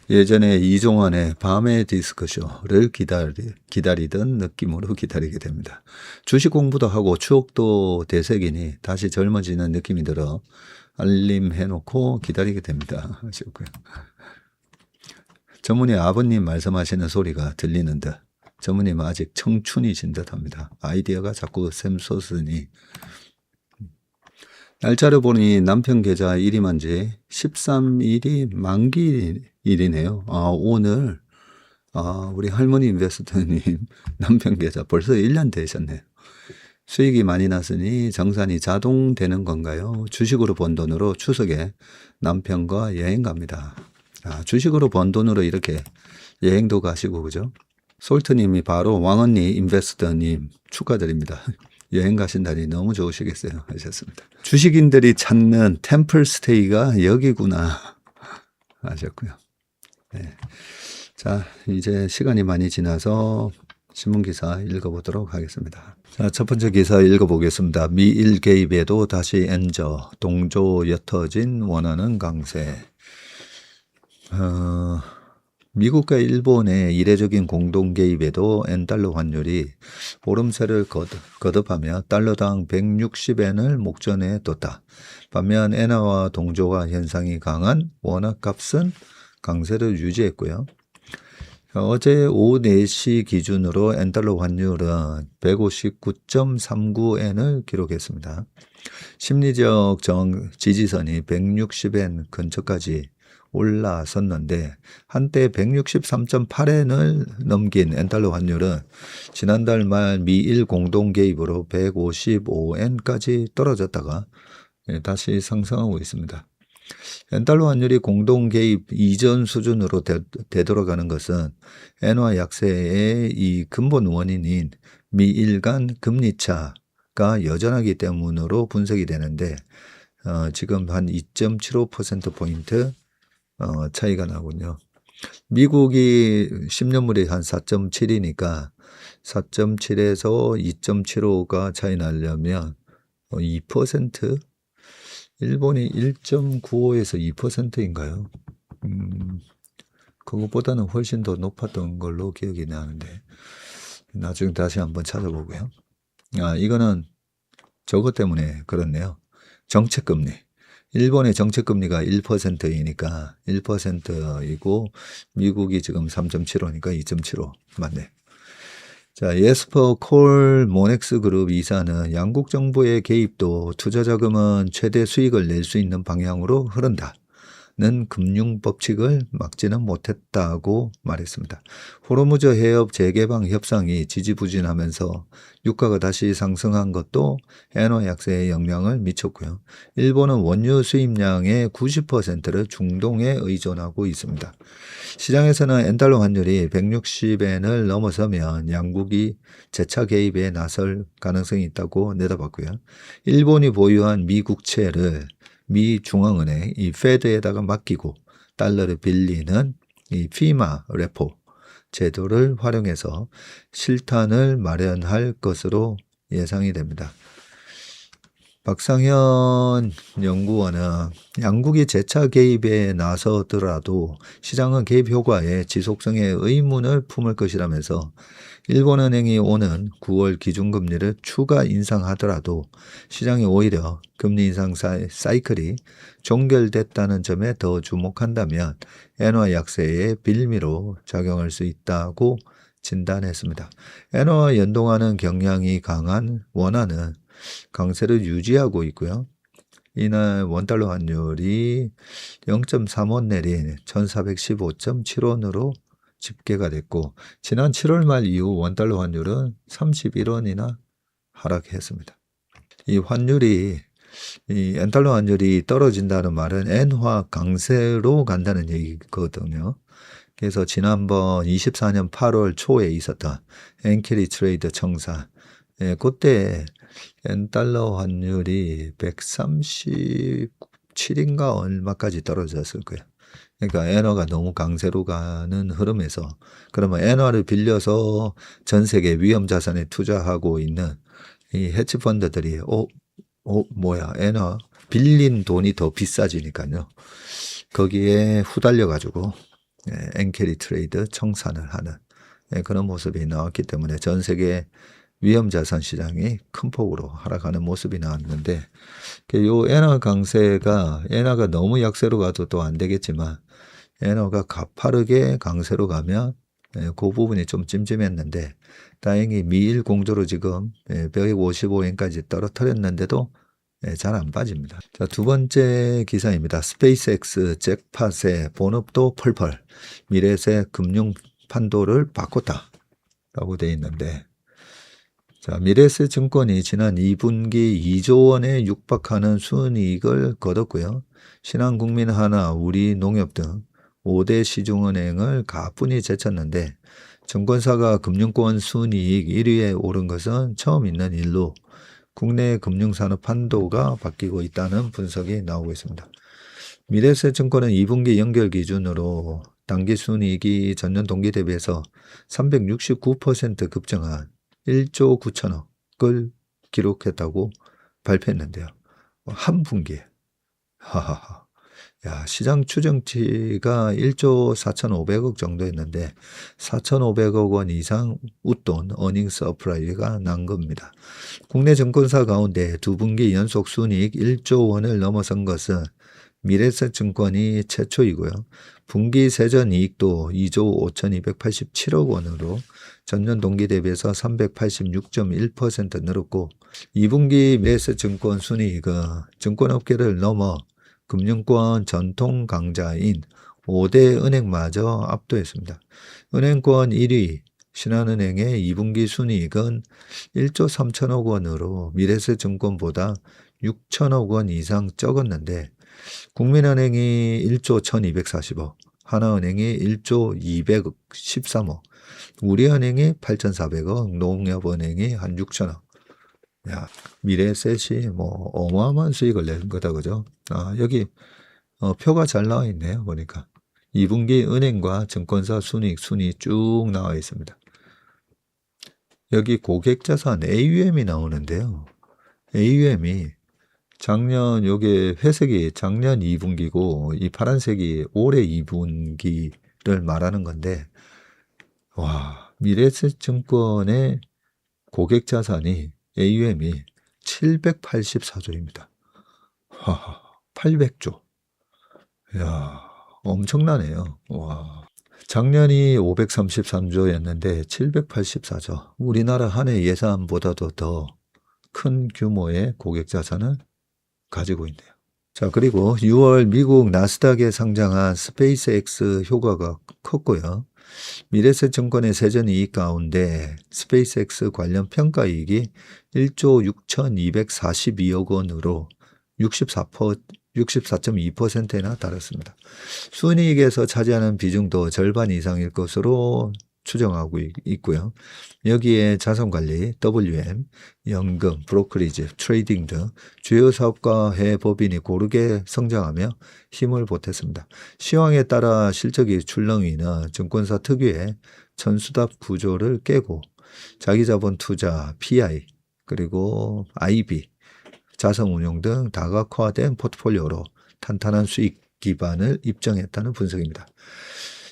예전에 이종환의 밤의 디스크쇼를 기다리던 느낌으로 기다리게 됩니다. 주식 공부도 하고 추억도 되새기니 다시 젊어지는 느낌이 들어 알림해놓고 기다리게 됩니다 하셨고요. 전문의 아버님 말씀하시는 소리가 들리는 듯 전문님 아직 청춘이신 듯합니다. 아이디어가 자꾸 샘솟으니 날짜를 보니 남편 계좌 일임한 지 13일이 만기일이네요. 오늘 우리 할머니 인베스터님 남편 계좌 벌써 1년 되셨네요. 수익이 많이 났으니 정산이 자동 되는 건가요? 주식으로 번 돈으로 추석에 남편과 여행 갑니다. 주식으로 번 돈으로 이렇게 여행도 가시고 그죠? 솔트님이 바로 왕언니 인베스터님 축하드립니다. 여행 가신다니 너무 좋으시겠어요 하셨습니다. 주식인들이 찾는 템플스테이가 여기구나 하셨고요. 네. 자, 이제 시간이 많이 지나서 신문기사 읽어보도록 하겠습니다. 자, 첫 번째 기사 읽어보겠습니다. 미일 개입에도 다시 엔저, 동조 옅어진 원화는 강세. 미국과 일본의 이례적인 공동 개입에도 엔달러 환율이 오름세를 거듭하며 달러당 160엔을 목전에 뒀다. 반면 엔화와 동조화 현상이 강한 원화 값은 강세를 유지했고요. 어제 오후 4시 기준으로 엔달러 환율은 159.39엔을 기록했습니다. 심리적 지지선이 160엔 근처까지 올라섰는데 한때 163.8엔을 넘긴 엔달러 환율은 지난달 말 미일 공동 개입으로 155엔까지 떨어졌다가 다시 상승하고 있습니다. 엔달러 환율이 공동 개입 이전 수준으로 되돌아가는 것은 엔화 약세의 이 근본 원인인 미일 간 금리차가 여전하기 때문으로 분석이 되는데 지금 한 2.75%포인트 차이가 나군요. 미국이 10년물이 한 4.7이니까 4.7에서 2.75가 차이 나려면 2%? 일본이 1.95에서 2%인가요? 그것보다는 훨씬 더 높았던 걸로 기억이 나는데 나중에 다시 한번 찾아보고요. 이거는 저것 때문에 그렇네요. 정책금리. 일본의 정책금리가 1%이니까 1%이고 미국이 지금 3.75니까 2.75 맞네. 자, 예스퍼 콜 모넥스 그룹 이사는 양국 정부의 개입도 투자자금은 최대 수익을 낼 수 있는 방향으로 흐른다는 금융 법칙을 막지는 못했다고 말했습니다. 호르무즈 해협 재개방 협상이 지지부진하면서 유가가 다시 상승한 것도 엔화 약세에 영향을 미쳤고요. 일본은 원유 수입량의 90%를 중동에 의존하고 있습니다. 시장에서는 엔달러 환율이 160엔을 넘어서면 양국이 재차 개입에 나설 가능성이 있다고 내다봤고요. 일본이 보유한 미 국채를 미 중앙은행 이 페드에다가 맡기고 달러를 빌리는 이 피마 레포 제도를 활용해서 실탄을 마련할 것으로 예상이 됩니다. 박상현 연구원은 양국이 재차 개입에 나서더라도 시장은 개입 효과에 지속성에 의문을 품을 것이라면서 일본은행이 오는 9월 기준금리를 추가 인상하더라도 시장이 오히려 금리 인상 사이클이 종결됐다는 점에 더 주목한다면 엔화 약세의 빌미로 작용할 수 있다고 진단했습니다. 엔화와 연동하는 경향이 강한 원화는 강세를 유지하고 있고요. 이날 원달러 환율이 0.3원 내린 1415.7원으로 집계가 됐고 지난 7월 말 이후 원달러 환율은 31원이나 하락했습니다. 이 엔달러 환율이 떨어진다는 말은 엔화 강세로 간다는 얘기거든요. 그래서 지난번 24년 8월 초에 있었던 엔캐리 트레이드 청사 예, 그때 엔달러 환율이 137인가 얼마까지 떨어졌을 거예요. 그러니까 엔화가 너무 강세로 가는 흐름에서 그러면 엔화를 빌려서 전 세계 위험 자산에 투자하고 있는 이 헤지 펀드들이 뭐야 엔화 빌린 돈이 더 비싸지니까요. 거기에 후달려 가지고 엔캐리 트레이드 청산을 하는 그런 모습이 나왔기 때문에 전 세계 위험 자산 시장이 큰 폭으로 하락하는 모습이 나왔는데 요 엔화 강세가 엔화가 너무 약세로 가도 또 안 되겠지만 엔화가 가파르게 강세로 가면 그 부분이 좀 찜찜했는데 다행히 미일 공조로 지금 155엔까지 떨어뜨렸는데도 잘 안 빠집니다. 자, 두 번째 기사입니다. 스페이스X 잭팟의 본업도 펄펄 미래세 금융 판도를 바꿨다 라고 되어 있는데 자, 미래세 증권이 지난 2분기 2조 원에 육박하는 순이익을 거뒀고요. 신한국민 하나 우리농협 등 5대 시중은행을 가뿐히 제쳤는데 증권사가 금융권 순이익 1위에 오른 것은 처음 있는 일로 국내 금융산업 판도가 바뀌고 있다는 분석이 나오고 있습니다. 미래세 증권은 2분기 연결 기준으로 당기 순이익이 전년 동기 대비해서 369% 급증한 1조 9천억을 기록했다고 발표했는데요. 한 분기에. 하하하. 야, 시장 추정치가 1조 4,500억 정도였는데 4,500억 원 이상 웃돈 어닝 서프라이즈가 난 겁니다. 국내 증권사 가운데 두 분기 연속 순이익 1조 원을 넘어선 것은 미래세 증권이 최초이고요. 분기 세전 이익도 2조 5,287억 원으로 전년 동기 대비해서 386.1% 늘었고 2분기 미래세 증권 순이익은 증권업계를 넘어 금융권 전통 강자인 5대 은행마저 압도했습니다. 은행권 1위 신한은행의 2분기 순이익은 1조 3천억 원으로 미래세 증권보다 6천억 원 이상 적었는데 국민은행이 1조 1240억, 하나은행이 1조 213억, 우리은행이 8,400억, 농협은행이 한 6천억. 야, 미래셋이 뭐 어마어마한 수익을 낸 거다, 그죠? 아, 여기 표가 잘 나와 있네요, 보니까. 2분기 은행과 증권사 순이익 순위 쭉 나와 있습니다. 여기 고객자산 AUM이 나오는데요. AUM이 작년 요게 회색이 작년 2분기고 이 파란색이 올해 2분기를 말하는 건데 와, 미래에셋증권의 고객자산이 AUM이 784조입니다. 와, 800조. 야, 엄청나네요. 와. 작년이 533조였는데 784조. 우리나라 한 해 예산보다도 더 큰 규모의 고객자산을 가지고 있네요. 자, 그리고 6월 미국 나스닥에 상장한 스페이스X 효과가 컸고요. 미래세 증권의 세전 이익 가운데 스페이스X 관련 평가 이익이 1조 6,242억 원으로 64.2%나 달했습니다. 순이익에서 차지하는 비중도 절반 이상일 것으로 추정하고 있고요. 여기에 자산관리, WM, 연금, 브로커리지, 트레이딩 등 주요 사업과 해법인이 고르게 성장하며 힘을 보탰습니다. 시황에 따라 실적이 출렁이는 증권사 특유의 천수답 구조를 깨고 자기자본 투자, PI, 그리고 IB, 자산운용 등 다각화된 포트폴리오로 탄탄한 수익 기반을 입증했다는 분석입니다.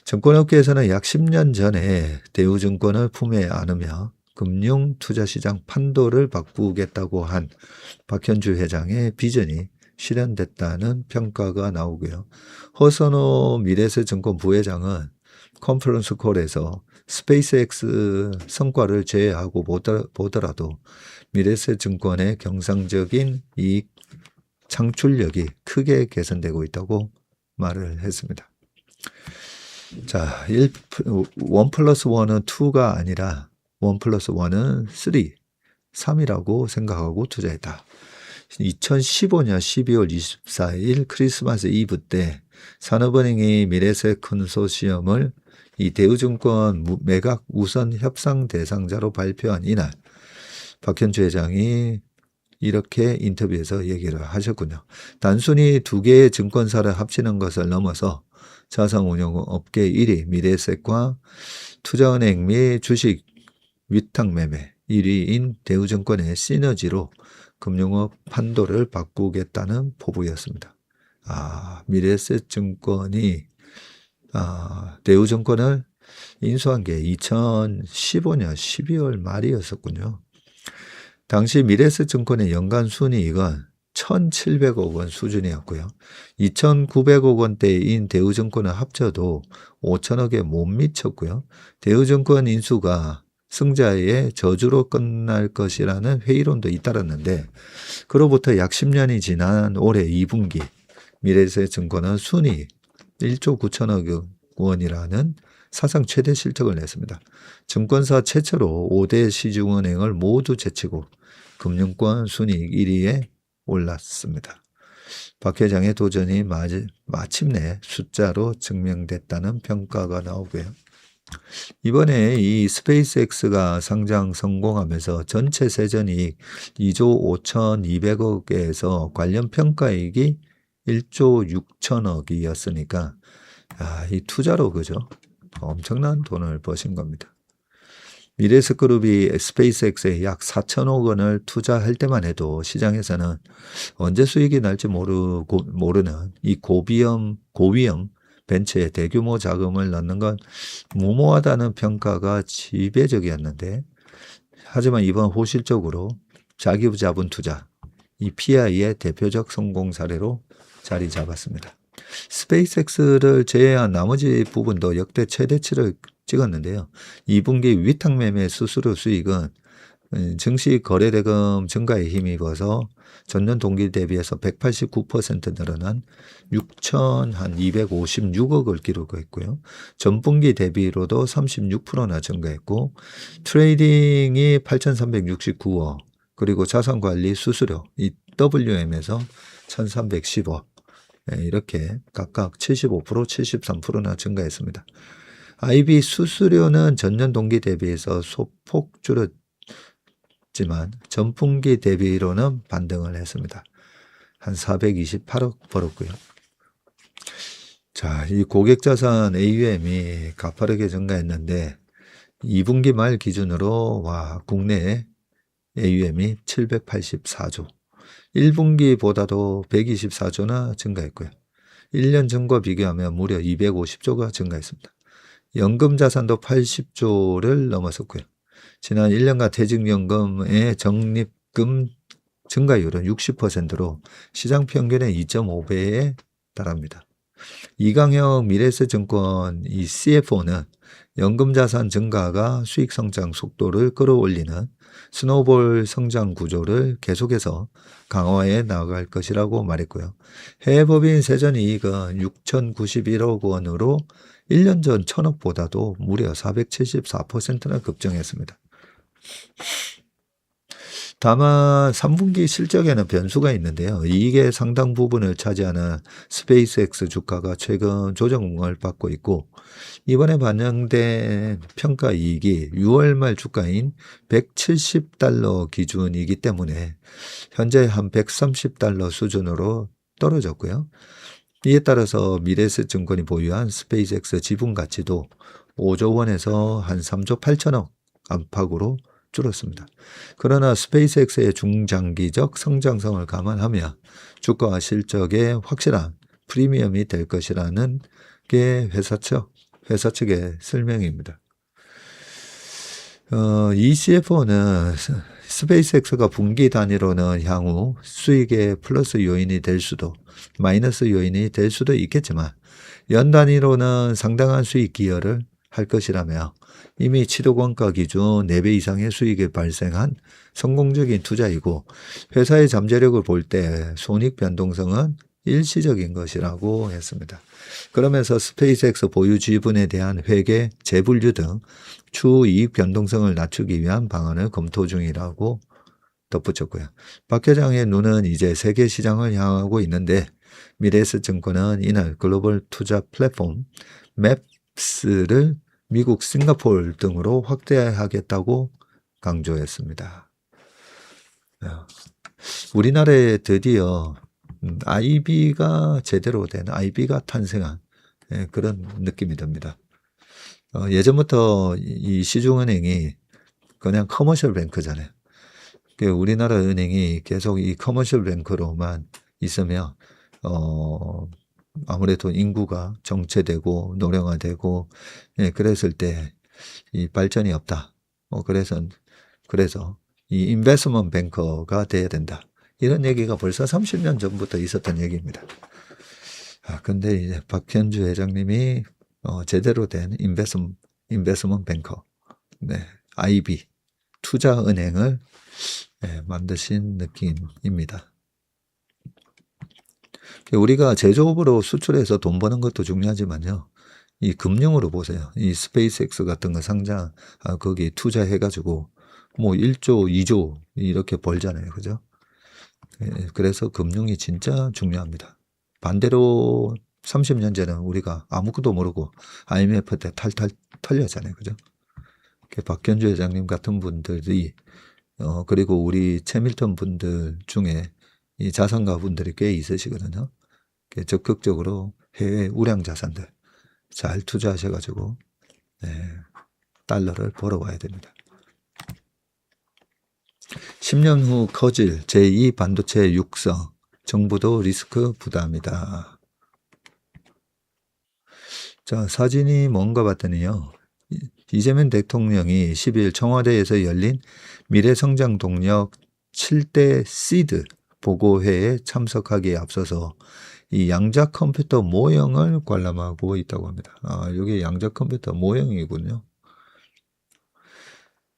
증권업계에서는 약 10년 전에 대우증권을 품에 안으며 금융투자시장 판도를 바꾸겠다고 한 박현주 회장의 비전이 실현됐다는 평가가 나오고요. 허선호 미래세증권 부회장은 컨퍼런스 콜에서 스페이스X 성과를 제외하고 보더라도 미래세증권의 경상적인 이익 창출력이 크게 개선되고 있다고 말을 했습니다. 자, 1 플러스 1은 2가 아니라 1 플러스 1은 3, 3이라고 생각하고 투자했다. 2015년 12월 24일 크리스마스 이브 때 산업은행이 미래세 컨소시엄을 이 대우증권 매각 우선 협상 대상자로 발표한 이날 박현주 회장이 이렇게 인터뷰에서 얘기를 하셨군요. 단순히 두 개의 증권사를 합치는 것을 넘어서 자산운용업계 1위 미래에셋과 투자은행 및 주식 위탁매매 1위인 대우증권의 시너지로 금융업 판도를 바꾸겠다는 포부였습니다. 미래에셋증권이 대우증권을 인수한 게 2015년 12월 말이었었군요. 당시 미래에셋증권의 연간 순이익은 1,700억 원 수준이었고요. 2,900억 원대인 대우증권을 합쳐도 5천억에 못 미쳤고요. 대우증권 인수가 승자의 저주로 끝날 것이라는 회의론도 잇따랐는데 그로부터 약 10년이 지난 올해 2분기 미래에셋증권은 순이익 1조 9천억 원이라는 사상 최대 실적을 냈습니다. 증권사 최초로 5대 시중은행을 모두 제치고 금융권 순이익 1위에 올랐습니다. 박 회장의 도전이 마침내 숫자로 증명됐다는 평가가 나오고요. 이번에 이 스페이스X가 상장 성공하면서 전체 세전이익 2조 5,200억에서 관련 평가이익이 1조 6천억이었으니까 이 투자로 그죠? 엄청난 돈을 버신 겁니다. 미래에셋그룹이 스페이스X에 약 4천억 원을 투자할 때만 해도 시장에서는 언제 수익이 날지 모르는 이 고위험 벤처에 대규모 자금을 넣는 건 무모하다는 평가가 지배적이었는데 하지만 이번 호실적으로 자기자본 투자, 이 PI의 대표적 성공 사례로 자리 잡았습니다. 스페이스X를 제외한 나머지 부분도 역대 최대치를 찍었는데요. 2분기 위탁매매 수수료 수익은 증시 거래대금 증가에 힘입어서 전년 동기 대비해서 189% 늘어난 6,256억을 기록했고요. 전분기 대비로도 36%나 증가했고 트레이딩이 8,369억 그리고 자산관리 수수료 이 WM에서 1,310억 이렇게 각각 75%, 73%나 증가했습니다. IB 수수료는 전년 동기 대비해서 소폭 줄었지만 전분기 대비로는 반등을 했습니다. 한 428억 벌었고요. 자, 이 고객자산 AUM이 가파르게 증가했는데 2분기 말 기준으로 국내 AUM이 784조, 1분기보다도 124조나 증가했고요. 1년 전과 비교하면 무려 250조가 증가했습니다. 연금자산도 80조를 넘어섰고요. 지난 1년간 퇴직연금의 적립금 증가율은 60%로 시장 평균의 2.5배에 달합니다. 이강혁 미래에셋증권 이 CFO는 연금자산 증가가 수익 성장 속도를 끌어올리는 스노볼 성장 구조를 계속해서 강화해 나갈 것이라고 말했고요. 해외법인 세전이익은 6,091억 원으로 1년 전 1,000억보다도 무려 474%나 급증했습니다. 다만 3분기 실적에는 변수가 있는데요. 이익의 상당 부분을 차지하는 스페이스X 주가가 최근 조정을 받고 있고 이번에 반영된 평가 이익이 6월 말 주가인 $170 기준이기 때문에 현재 한 $130 수준으로 떨어졌고요. 이에 따라서 미래에셋증권이 보유한 스페이스X 지분 가치도 5조 원에서 한 3조 8천억 안팎으로 줄었습니다. 그러나 스페이스X의 중장기적 성장성을 감안하며 주가와 실적에 확실한 프리미엄이 될 것이라는 게 회사 측의 설명입니다. 이 CFO는 스페이스X가 분기 단위로는 향후 수익의 플러스 요인이 될 수도 마이너스 요인이 될 수도 있겠지만 연 단위로는 상당한 수익 기여를 할 것이라며 이미 취득원가 기준 4배 이상의 수익이 발생한 성공적인 투자이고 회사의 잠재력을 볼 때 손익 변동성은 일시적인 것이라고 했습니다. 그러면서 스페이스X 보유 지분에 대한 회계, 재분류 등 추후 이익 변동성을 낮추기 위한 방안을 검토 중이라고 덧붙였고요. 박 회장의 눈은 이제 세계 시장을 향하고 있는데 미래에셋증권은 이날 글로벌 투자 플랫폼 맵스를 미국, 싱가포르 등으로 확대하겠다고 강조했습니다. 우리나라에 드디어 IB가 제대로 된 IB가 탄생한 그런 느낌이 듭니다. 예전부터 이 시중은행이 그냥 커머셜 뱅크잖아요. 우리나라 은행이 계속 이 커머셜 뱅크로만 있으면 아무래도 인구가 정체되고 노령화되고 그랬을 때 이 발전이 없다. 그래서 이 인베스트먼트 뱅커가 돼야 된다. 이런 얘기가 벌써 30년 전부터 있었던 얘기입니다. 근데 이제 박현주 회장님이 제대로 된 인베스트먼트 뱅커, IB 투자은행을 만드신 느낌입니다. 우리가 제조업으로 수출해서 돈 버는 것도 중요하지만요. 이 금융으로 보세요. 이 스페이스X 같은 거 상장, 거기 투자해가지고 뭐 1조, 2조 이렇게 벌잖아요. 그죠? 그래서 금융이 진짜 중요합니다. 반대로 30년 전에 우리가 아무것도 모르고 IMF 때 탈탈 털렸잖아요. 그죠? 박현주 회장님 같은 분들이 그리고 우리 채밀턴 분들 중에 이 자산가 분들이 꽤 있으시거든요. 적극적으로 해외 우량 자산들 잘 투자하셔가지고 달러를 벌어와야 됩니다. 10년 후 커질 제2 반도체 육성, 정부도 리스크 부담이다. 자, 사진이 뭔가 봤더니요. 이재명 대통령이 10일 청와대에서 열린 미래성장 동력 7대 시드 보고회에 참석하기에 앞서서 이 양자 컴퓨터 모형을 관람하고 있다고 합니다. 이게 양자 컴퓨터 모형이군요.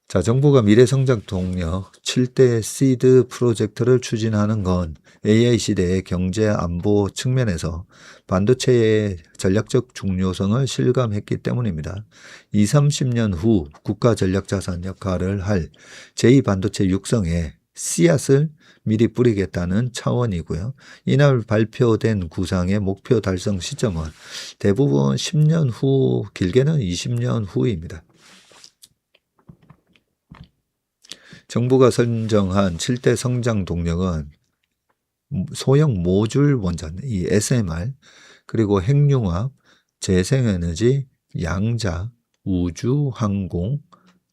자, 정부가 미래성장 동력 7대 시드 프로젝트를 추진하는 건 AI 시대의 경제 안보 측면에서 반도체의 전략적 중요성을 실감했기 때문입니다. 20, 30년 후 국가 전략자산 역할을 할 제2반도체 육성에 씨앗을 미리 뿌리겠다는 차원이고요. 이날 발표된 구상의 목표 달성 시점은 대부분 10년 후, 길게는 20년 후입니다. 정부가 선정한 7대 성장 동력은 소형 모듈 원전, 이 SMR, 그리고 핵융합, 재생에너지, 양자, 우주, 항공,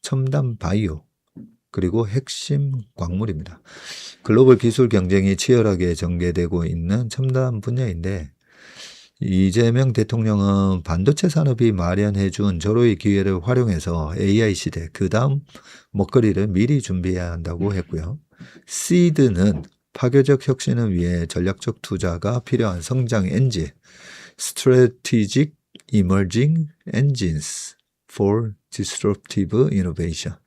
첨단 바이오, 그리고 핵심 광물입니다. 글로벌 기술 경쟁이 치열하게 전개되고 있는 첨단 분야인데 이재명 대통령은 반도체 산업이 마련해 준 절호의 기회를 활용해서 AI 시대 그 다음 먹거리를 미리 준비해야 한다고 했고요. 시드는 파괴적 혁신을 위해 전략적 투자가 필요한 성장 엔진, Strategic Emerging Engines for Disruptive Innovation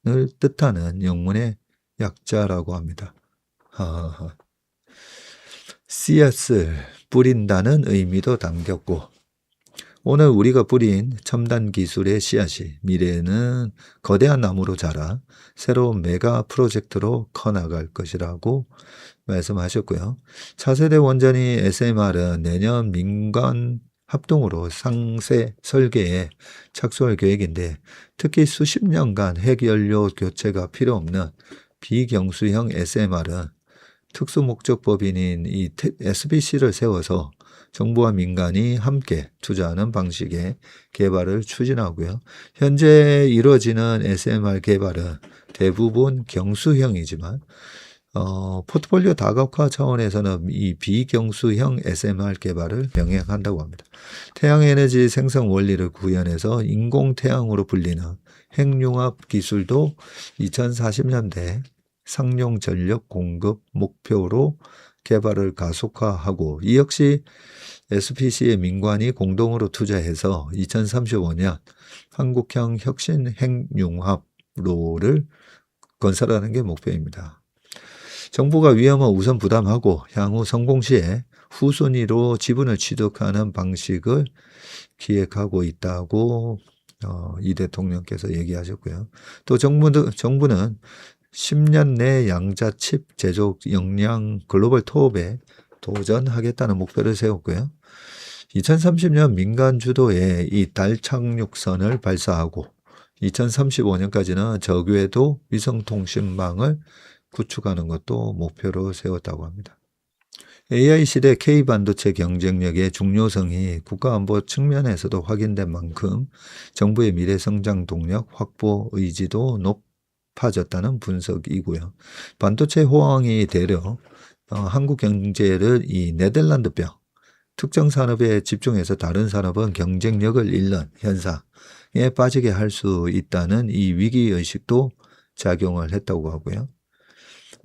을 뜻하는 영문의 약자라고 합니다. 씨앗을 뿌린다는 의미도 담겼고 오늘 우리가 뿌린 첨단 기술의 씨앗이 미래에는 거대한 나무로 자라 새로운 메가 프로젝트로 커나갈 것이라고 말씀하셨고요. 차세대 원전이 SMR은 내년 민간 합동으로 상세 설계에 착수할 계획인데 특히 수십 년간 핵연료 교체가 필요 없는 비경수형 SMR은 특수목적법인인 이 SBC를 세워서 정부와 민간이 함께 투자하는 방식의 개발을 추진하고요. 현재 이루어지는 SMR 개발은 대부분 경수형이지만 포트폴리오 다각화 차원에서는 이 비경수형 SMR 개발을 병행한다고 합니다. 태양에너지 생성 원리를 구현해서 인공태양으로 불리는 핵융합 기술도 2040년대 상용 전력 공급 목표로 개발을 가속화하고 이 역시 SPC의 민관이 공동으로 투자해서 2035년 한국형 혁신 핵융합로를 건설하는 게 목표입니다. 정부가 위험을 우선 부담하고 향후 성공 시에 후순위로 지분을 취득하는 방식을 기획하고 있다고 이 대통령께서 얘기하셨고요. 또 정부는 10년 내 양자칩 제조 역량 글로벌 톱에 도전하겠다는 목표를 세웠고요. 2030년 민간 주도의 이 달 착륙선을 발사하고 2035년까지는 저궤도 위성통신망을 구축하는 것도 목표로 세웠다고 합니다. AI 시대 K반도체 경쟁력의 중요성이 국가안보 측면에서도 확인된 만큼 정부의 미래 성장 동력 확보 의지도 높아졌다는 분석이고요. 반도체 호황이 되려 한국 경제를 이 네덜란드병, 특정 산업에 집중해서 다른 산업은 경쟁력을 잃는 현상에 빠지게 할 수 있다는 이 위기의식도 작용을 했다고 하고요.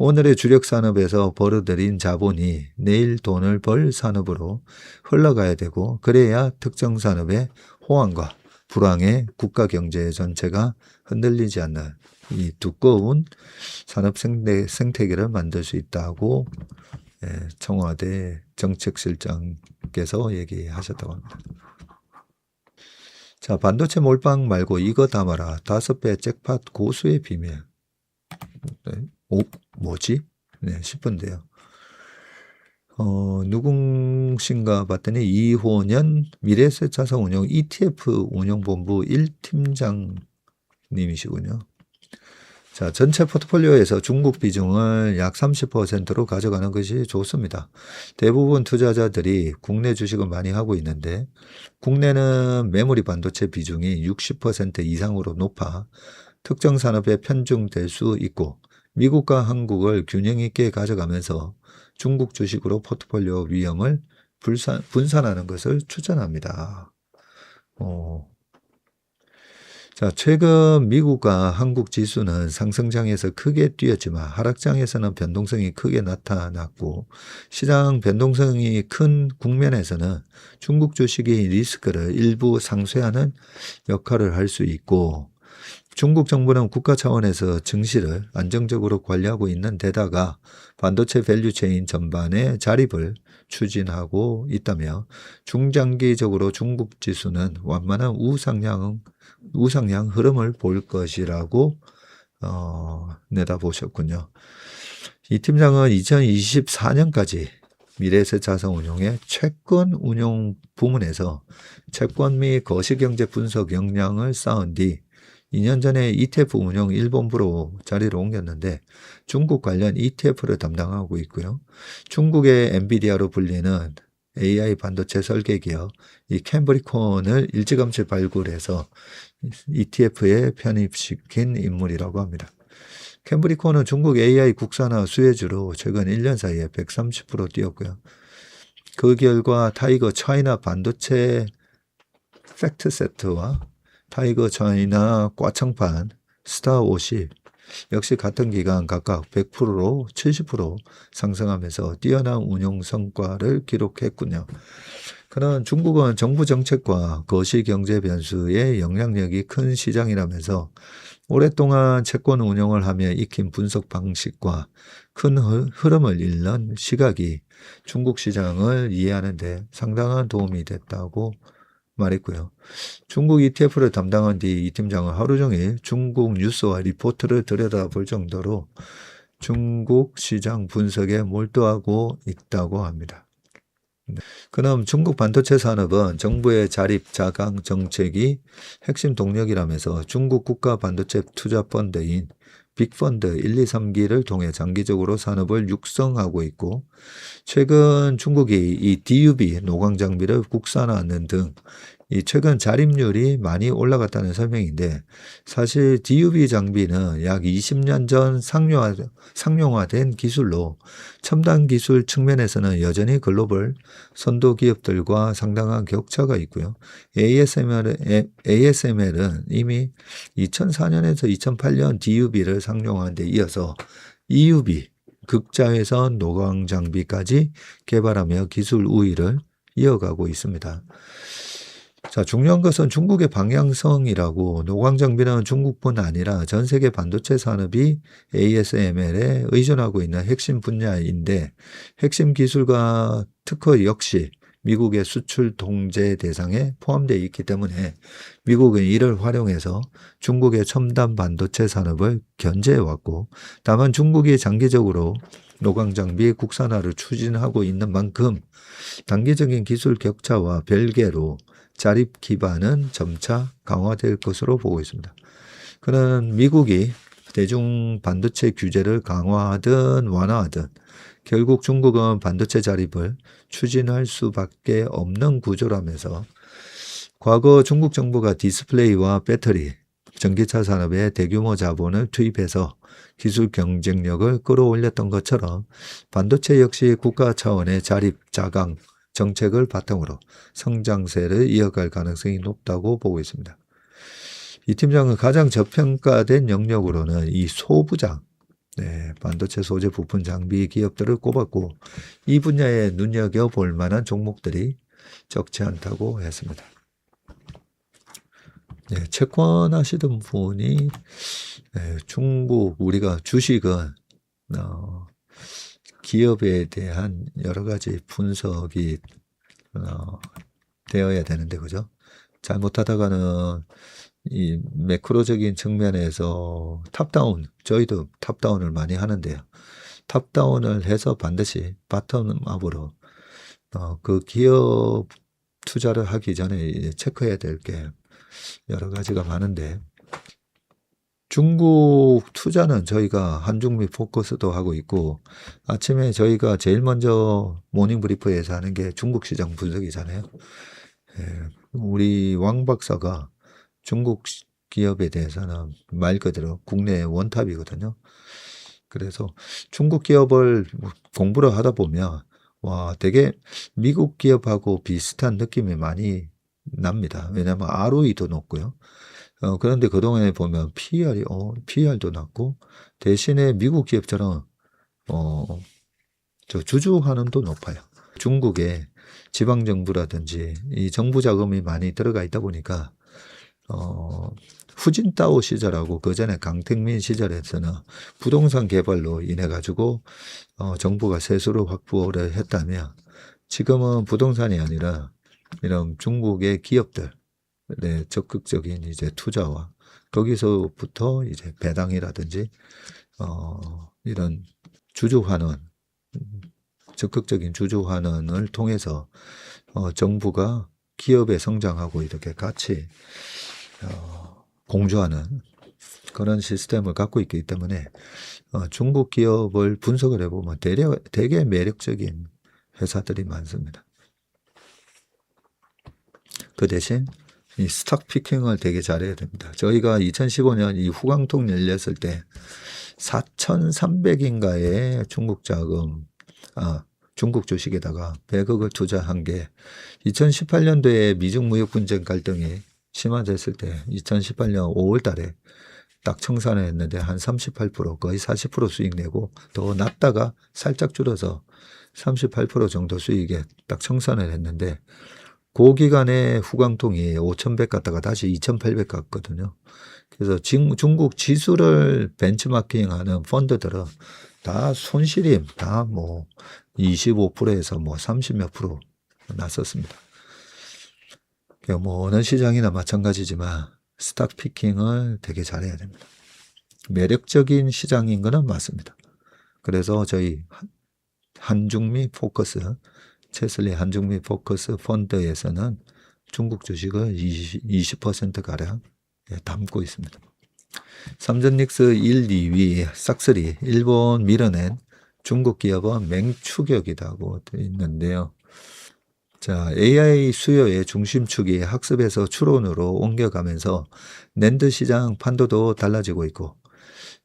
오늘의 주력 산업에서 벌어들인 자본이 내일 돈을 벌 산업으로 흘러가야 되고, 그래야 특정 산업의 호황과 불황에 국가 경제 전체가 흔들리지 않는 이 두꺼운 산업 생태계를 만들 수 있다고 청와대 정책실장께서 얘기하셨다고 합니다. 자, 반도체 몰빵 말고 이거 담아라. 5배 잭팟 고수의 비밀. 뭐지? 싶은데요. 누군신가 봤더니 이호년 미래에셋자산운용 ETF 운용본부 1팀장님이시군요. 자, 전체 포트폴리오에서 중국 비중을 약 30%로 가져가는 것이 좋습니다. 대부분 투자자들이 국내 주식을 많이 하고 있는데, 국내는 메모리 반도체 비중이 60% 이상으로 높아 특정 산업에 편중될 수 있고, 미국과 한국을 균형 있게 가져가면서 중국 주식으로 포트폴리오 위험을 분산하는 것을 추천합니다. 자, 최근 미국과 한국 지수는 상승장에서 크게 뛰었지만 하락장에서는 변동성이 크게 나타났고, 시장 변동성이 큰 국면에서는 중국 주식의 리스크를 일부 상쇄하는 역할을 할 수 있고, 중국 정부는 국가 차원에서 증시를 안정적으로 관리하고 있는 데다가 반도체 밸류체인 전반의 자립을 추진하고 있다며, 중장기적으로 중국 지수는 완만한 우상향 흐름을 볼 것이라고 내다보셨군요. 이 팀장은 2024년까지 미래에셋자산운용의 채권 운용 부문에서 채권 및 거시경제 분석 역량을 쌓은 뒤 2년 전에 ETF 운용 1본부로 자리를 옮겼는데 중국 관련 ETF를 담당하고 있고요. 중국의 엔비디아로 불리는 AI 반도체 설계 기업 이 캠브리콘을 일찌감치 발굴해서 ETF에 편입시킨 인물이라고 합니다. 캠브리콘은 중국 AI 국산화 수혜주로 최근 1년 사이에 130% 뛰었고요. 그 결과 타이거 차이나 반도체 팩트세트와 타이거 차이나 꽈창판 스타50 역시 같은 기간 각각 100%로 70% 상승하면서 뛰어난 운용 성과를 기록했군요. 그는 중국은 정부 정책과 거시 경제 변수의 영향력이 큰 시장이라면서 오랫동안 채권 운용을 하며 익힌 분석 방식과 큰 흐름을 잃는 시각이 중국 시장을 이해하는 데 상당한 도움이 됐다고 말했고요. 중국 ETF를 담당한 뒤 이 팀장은 하루 종일 중국 뉴스와 리포트를 들여다볼 정도로 중국 시장 분석에 몰두하고 있다고 합니다. 그럼 중국 반도체 산업은 정부의 자립 자강 정책이 핵심 동력이라면서 중국 국가 반도체 투자 펀드인 빅펀드 1, 2, 3기를 통해 장기적으로 산업을 육성하고 있고, 최근 중국이 이 DUV 노광 장비를 국산화하는 등 이 최근 자립률이 많이 올라갔다는 설명인데, 사실 DUV 장비는 약 20년 전 상용화된 기술로 첨단 기술 측면에서는 여전히 글로벌 선도 기업들과 상당한 격차가 있고요. ASML은 이미 2004년에서 2008년 DUV를 상용화한 데 이어서 EUV, 극자외선 노광 장비까지 개발하며 기술 우위를 이어가고 있습니다. 자, 중요한 것은 중국의 방향성이라고. 노광 장비는 중국뿐 아니라 전 세계 반도체 산업이 ASML에 의존하고 있는 핵심 분야인데, 핵심 기술과 특허 역시 미국의 수출 통제 대상에 포함되어 있기 때문에 미국은 이를 활용해서 중국의 첨단 반도체 산업을 견제해왔고, 다만 중국이 장기적으로 노광 장비 국산화를 추진하고 있는 만큼 단기적인 기술 격차와 별개로 자립 기반은 점차 강화될 것으로 보고 있습니다. 그는 미국이 대중 반도체 규제를 강화하든 완화하든 결국 중국은 반도체 자립을 추진할 수밖에 없는 구조라면서 과거 중국 정부가 디스플레이와 배터리, 전기차 산업에 대규모 자본을 투입해서 기술 경쟁력을 끌어올렸던 것처럼 반도체 역시 국가 차원의 자립, 자강 정책을 바탕으로 성장세를 이어갈 가능성이 높다고 보고 있습니다. 이 팀장은 가장 저평가된 영역으로는 이 소부장, 반도체 소재 부품 장비 기업들을 꼽았고 이 분야에 눈여겨볼 만한 종목들이 적지 않다고 했습니다. 채권하시던 분이 중국 우리가 주식은 기업에 대한 여러 가지 분석이 되어야 되는데 그죠? 잘못하다가는 이 매크로적인 측면에서 탑다운, 저희도 탑다운을 많이 하는데요. 탑다운을 해서 반드시 바텀업으로 그 기업 투자를 하기 전에 체크해야 될 게 여러 가지가 많은데 중국 투자는 저희가 한중미 포커스도 하고 있고 아침에 저희가 제일 먼저 모닝브리프에서 하는 게 중국 시장 분석이잖아요. 우리 왕 박사가 중국 기업에 대해서는 말 그대로 국내 원탑이거든요. 그래서 중국 기업을 공부를 하다 보면 와 되게 미국 기업하고 비슷한 느낌이 많이 납니다. 왜냐하면 ROE도 높고요. 그런데 그동안에 보면 PER도 낮고 대신에 미국 기업처럼 저 주주 환원도 높아요. 중국에 지방 정부라든지 이 정부 자금이 많이 들어가 있다 보니까 후진타오 시절하고 그 전에 강택민 시절에서는 부동산 개발로 인해 가지고 정부가 세수를 확보를 했다면 지금은 부동산이 아니라 이런 중국의 기업들 적극적인 이제 투자와 거기서부터 이제 배당이라든지 이런 주주 환원, 적극적인 주주 환원을 통해서 정부가 기업의 성장하고 이렇게 같이 공조하는 그런 시스템을 갖고 있기 때문에 중국 기업을 분석을 해보면 되게 매력적인 회사들이 많습니다. 그 대신 이 스탁 피킹을 되게 잘해야 됩니다. 저희가 2015년 이 후광통 열렸을 때 4,300인가의 중국 자금, 중국 주식에다가 100억을 투자한 게 2018년도에 미중 무역 분쟁 갈등이 심화됐을 때 2018년 5월 달에 딱 청산을 했는데 한 38% 거의 40% 수익 내고 더 낮다가 살짝 줄어서 38% 정도 수익에 딱 청산을 했는데 그 기간에 후광통이 5,100 갔다가 다시 2,800 갔거든요. 그래서 중국 지수를 벤치마킹하는 펀드들은 다 손실이 다 뭐 25%에서 뭐 30몇 프로 났었습니다. 뭐 어느 시장이나 마찬가지지만 스탁 피킹을 되게 잘해야 됩니다. 매력적인 시장인 거는 맞습니다. 그래서 저희 한중미 포커스, 체슬리 한중미 포커스 펀드에서는 중국 주식을 20%가량 담고 있습니다. 삼전닉스 1, 2위 싹쓸이 일본 밀어낸 중국 기업은 맹추격이라고 되어 있는데요. 자, AI 수요의 중심축이 학습에서 추론으로 옮겨가면서 낸드 시장 판도도 달라지고 있고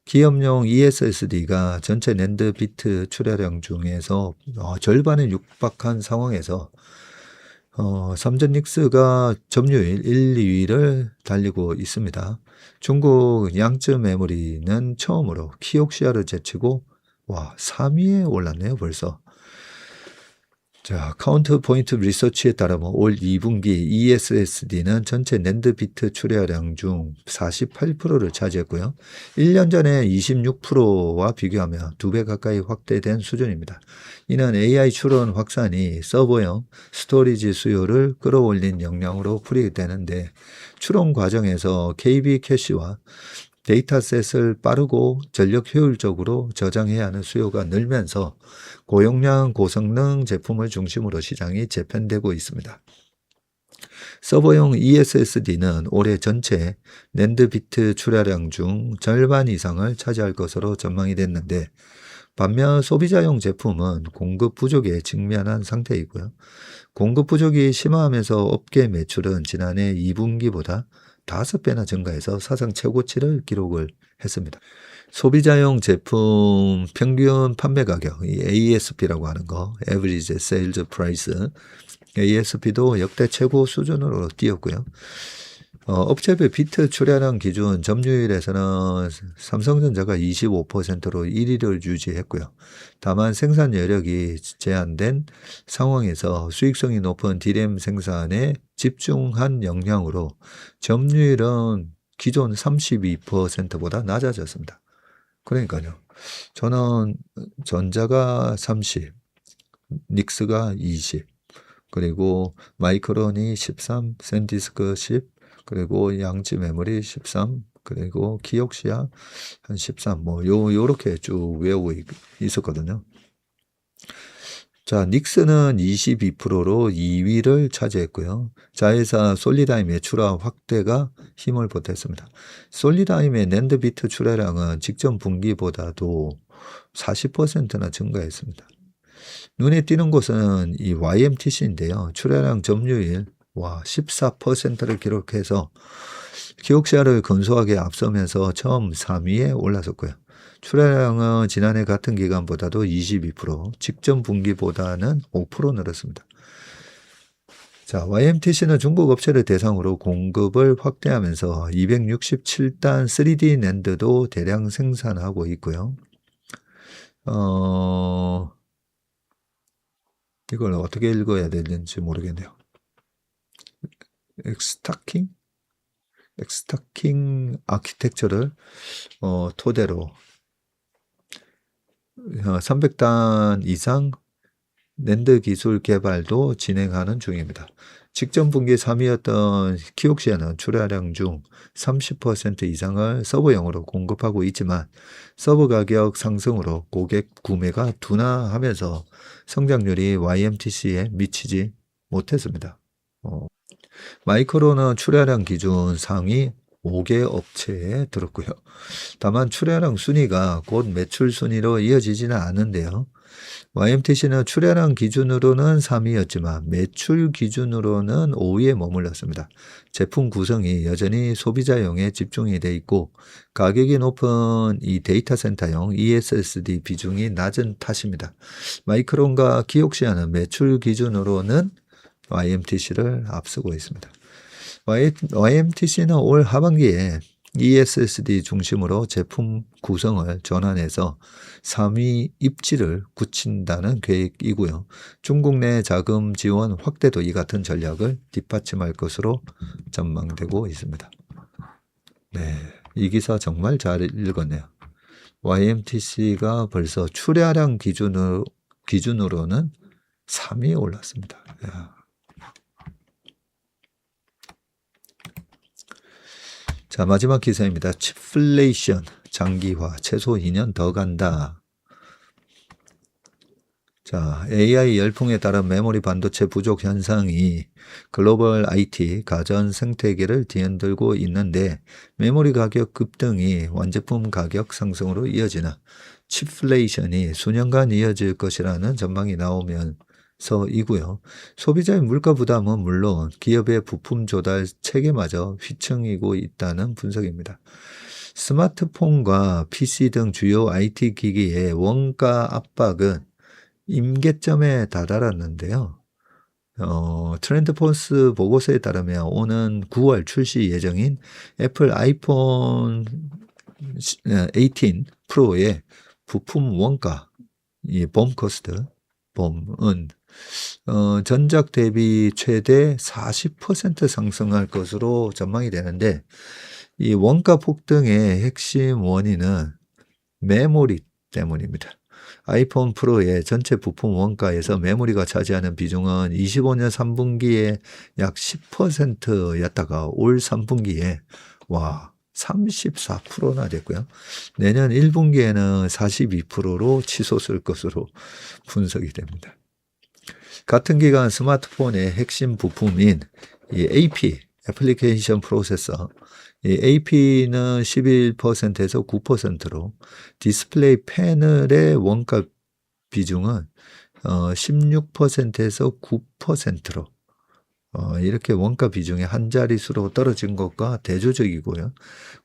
기업용 ESSD가 전체 낸드 비트 출하량 중에서 절반에 육박한 상황에서 삼전닉스가 점유율 1, 2위를 달리고 있습니다. 중국 양쯔 메모리는 처음으로 키옥시아를 제치고 3위에 올랐네요 벌써. 자, 카운트 포인트 리서치에 따르면 올 2분기 ESSD는 전체 낸드 비트 출하량 중 48%를 차지했고요. 1년 전에 26%와 비교하면 2배 가까이 확대된 수준입니다. 이는 AI 추론 확산이 서버형 스토리지 수요를 끌어올린 역량으로 풀이되는데 추론 과정에서 KB 캐시와 데이터셋을 빠르고 전력 효율적으로 저장해야 하는 수요가 늘면서 고용량 고성능 제품을 중심으로 시장이 재편되고 있습니다. 서버용 eSSD는 올해 전체 낸드 비트 출하량 중 절반 이상을 차지할 것으로 전망이 됐는데, 반면 소비자용 제품은 공급 부족에 직면한 상태이고요. 공급 부족이 심화하면서 업계 매출은 지난해 2분기보다 5배나 증가해서 사상 최고치를 기록을 했습니다. 소비자용 제품 평균 판매 가격, 이 ASP라고 하는 거, Average Sales Price, ASP도 역대 최고 수준으로 뛰었고요. 업체별 비트 출하량 기준 점유율에서는 삼성전자가 25%로 1위를 유지했고요. 다만 생산 여력이 제한된 상황에서 수익성이 높은 DRAM 생산에 집중한 영향으로 점유율은 기존 32%보다 낮아졌습니다. 그러니까요. 저는 전자가 30, 닉스가 20, 그리고 마이크론이 13, 샌디스크 10, 그리고 양지 메모리 13, 그리고 키옥시아 한 13, 요렇게 쭉 외우고 있었거든요. 자, 닉스는 22%로 2위를 차지했고요. 자회사 솔리다임의 출하 확대가 힘을 보탰습니다. 솔리다임의 낸드 비트 출하량은 직전 분기보다도 40%나 증가했습니다. 눈에 띄는 곳은 이 YMTC인데요. 출하량 점유율 14%를 기록해서 키옥시아를 근소하게 앞서면서 처음 3위에 올라섰고요. 출하량은 지난해 같은 기간보다도 22%, 직전 분기보다는 5% 늘었습니다. 자, YMTC는 중국 업체를 대상으로 공급을 확대하면서 267단 3D 낸드도 대량 생산하고 있고요. 이걸 어떻게 읽어야 되는지 모르겠네요. 엑스타킹 아키텍처를 토대로 300단 이상 낸드 기술 개발도 진행하는 중입니다. 직전 분기 3위였던 키옥시아는 출하량 중 30% 이상을 서버용으로 공급하고 있지만 서버 가격 상승으로 고객 구매가 둔화하면서 성장률이 YMTC에 미치지 못했습니다. 마이크론은 출하량 기준 상위 5개 업체에 들었고요. 다만 출하량 순위가 곧 매출 순위로 이어지지는 않은데요. YMTC는 출하량 기준으로는 3위였지만 매출 기준으로는 5위에 머물렀습니다. 제품 구성이 여전히 소비자용에 집중이 돼 있고 가격이 높은 이 데이터 센터용 eSSD 비중이 낮은 탓입니다. 마이크론과 키옥시아는 매출 기준으로는 YMTC를 앞서고 있습니다. YMTC는 올 하반기에 eSSD 중심으로 제품 구성을 전환해서 3위 입지를 굳힌다는 계획이고요. 중국 내 자금 지원 확대도 이 같은 전략을 뒷받침할 것으로 전망되고 있습니다. 네, 이 기사 정말 잘 읽었네요. YMTC가 벌써 출하량 기준으로는 3위에 올랐습니다. 야. 자, 마지막 기사입니다. 칩플레이션 장기화 최소 2년 더 간다. 자, AI 열풍에 따른 메모리 반도체 부족 현상이 글로벌 IT 가전 생태계를 뒤흔들고 있는데 메모리 가격 급등이 완제품 가격 상승으로 이어지는 칩플레이션이 수년간 이어질 것이라는 전망이 나오면서이고요. 소비자의 물가 부담은 물론 기업의 부품 조달 체계마저 휘청이고 있다는 분석입니다. 스마트폰과 PC 등 주요 IT 기기의 원가 압박은 임계점에 다다랐는데요. 트렌드포스 보고서에 따르면 오는 9월 출시 예정인 애플 아이폰 18 프로의 부품 원가, 이 봄코스트, 봄은 전작 대비 최대 40% 상승할 것으로 전망이 되는데 이 원가 폭등의 핵심 원인은 메모리 때문입니다. 아이폰 프로의 전체 부품 원가에서 메모리가 차지하는 비중은 25년 3분기에 약 10%였다가 올 3분기에 34%나 됐고요. 내년 1분기에는 42%로 치솟을 것으로 분석이 됩니다. 같은 기간 스마트폰의 핵심 부품인 이 AP, 애플리케이션 프로세서, 이 AP는 11%에서 9%로 디스플레이 패널의 원가 비중은 16%에서 9%로 이렇게 원가 비중이 한 자릿수로 떨어진 것과 대조적이고요.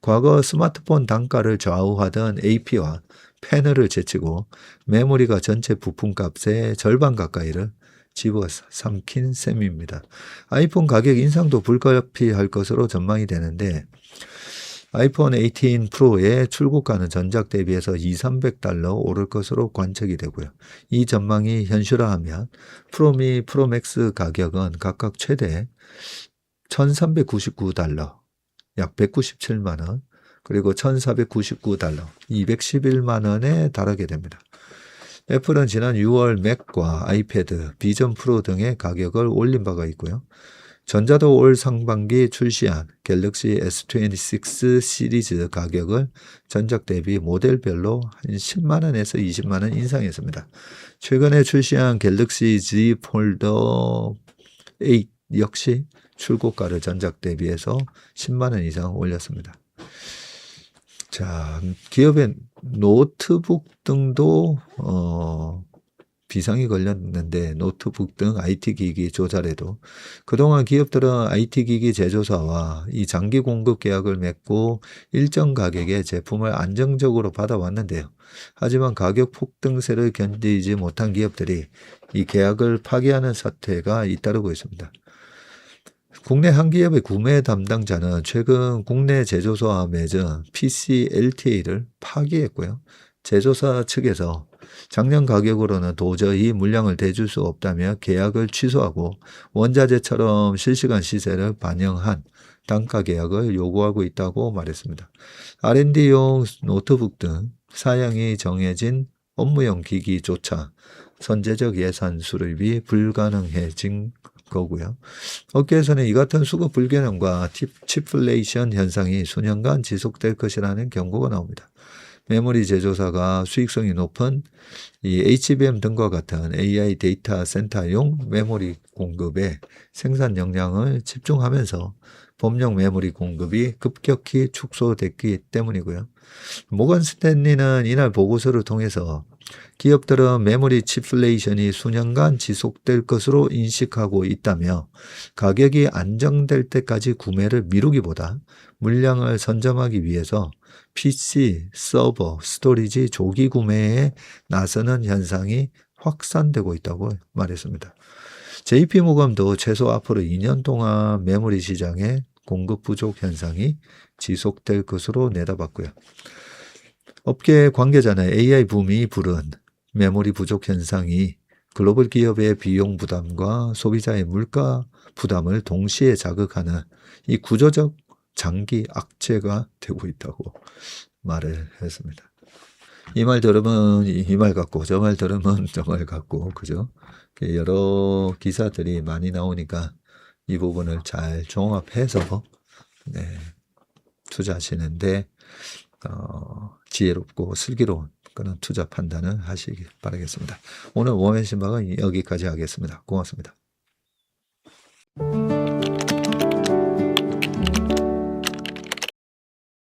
과거 스마트폰 단가를 좌우하던 AP와 패널을 제치고 메모리가 전체 부품값의 절반 가까이를 집어삼킨 셈입니다. 아이폰 가격 인상도 불가피할 것으로 전망이 되는데 아이폰 18 프로의 출고가는 전작 대비해서 $200-300 오를 것으로 관측이 되고요. 이 전망이 현실화하면 프로미, 프로맥스 가격은 각각 최대 $1,399, 약 197만 원, 그리고 $1,499, 211만 원에 달하게 됩니다. 애플은 지난 6월 맥과 아이패드, 비전 프로 등의 가격을 올린 바가 있고요. 전자도 올 상반기 출시한 갤럭시 S26 시리즈 가격을 전작 대비 모델별로 한 10만 원에서 20만 원 인상했습니다. 최근에 출시한 갤럭시 Z 폴더 8 역시 출고가를 전작 대비해서 10만 원 이상 올렸습니다. 자, 기업의 노트북 등도 비상이 걸렸는데 노트북 등 IT 기기 조달에도 그동안 기업들은 IT 기기 제조사와 이 장기 공급 계약을 맺고 일정 가격의 제품을 안정적으로 받아왔는데요. 하지만 가격 폭등세를 견디지 못한 기업들이 이 계약을 파기하는 사태가 잇따르고 있습니다. 국내 한 기업의 구매 담당자는 최근 국내 제조사와 맺은 PC LTA를 파기했고요. 제조사 측에서 작년 가격으로는 도저히 물량을 대줄 수 없다며 계약을 취소하고 원자재처럼 실시간 시세를 반영한 단가 계약을 요구하고 있다고 말했습니다. R&D용 노트북 등 사양이 정해진 업무용 기기조차 선제적 예산 수립이 불가능해진 거고요. 업계에서는 이 같은 수급 불균형과 치플레이션 현상이 수년간 지속될 것이라는 경고가 나옵니다. 메모리 제조사가 수익성이 높은 이 HBM 등과 같은 AI 데이터 센터용 메모리 공급에 생산 역량을 집중하면서 범용 메모리 공급이 급격히 축소됐기 때문이고요. 모건 스탠리는 이날 보고서를 통해서 기업들은 메모리 치플레이션이 수년간 지속될 것으로 인식하고 있다며 가격이 안정될 때까지 구매를 미루기보다 물량을 선점하기 위해서 PC, 서버, 스토리지 조기 구매에 나서는 현상이 확산되고 있다고 말했습니다. JP모건도 최소 앞으로 2년 동안 메모리 시장의 공급 부족 현상이 지속될 것으로 내다봤고요. 업계 관계자는 AI 붐이 부른 메모리 부족 현상이 글로벌 기업의 비용 부담과 소비자의 물가 부담을 동시에 자극하는 이 구조적 장기 악재가 되고 있다고 말을 했습니다. 이 말 들으면 이 말 같고 저 말 들으면 저 말 같고 그죠? 여러 기사들이 많이 나오니까 이 부분을 잘 종합해서 투자하시는데 지혜롭고 슬기로운 그런 투자 판단을 하시기 바라겠습니다. 오늘 워맨 신박은 여기까지 하겠습니다. 고맙습니다.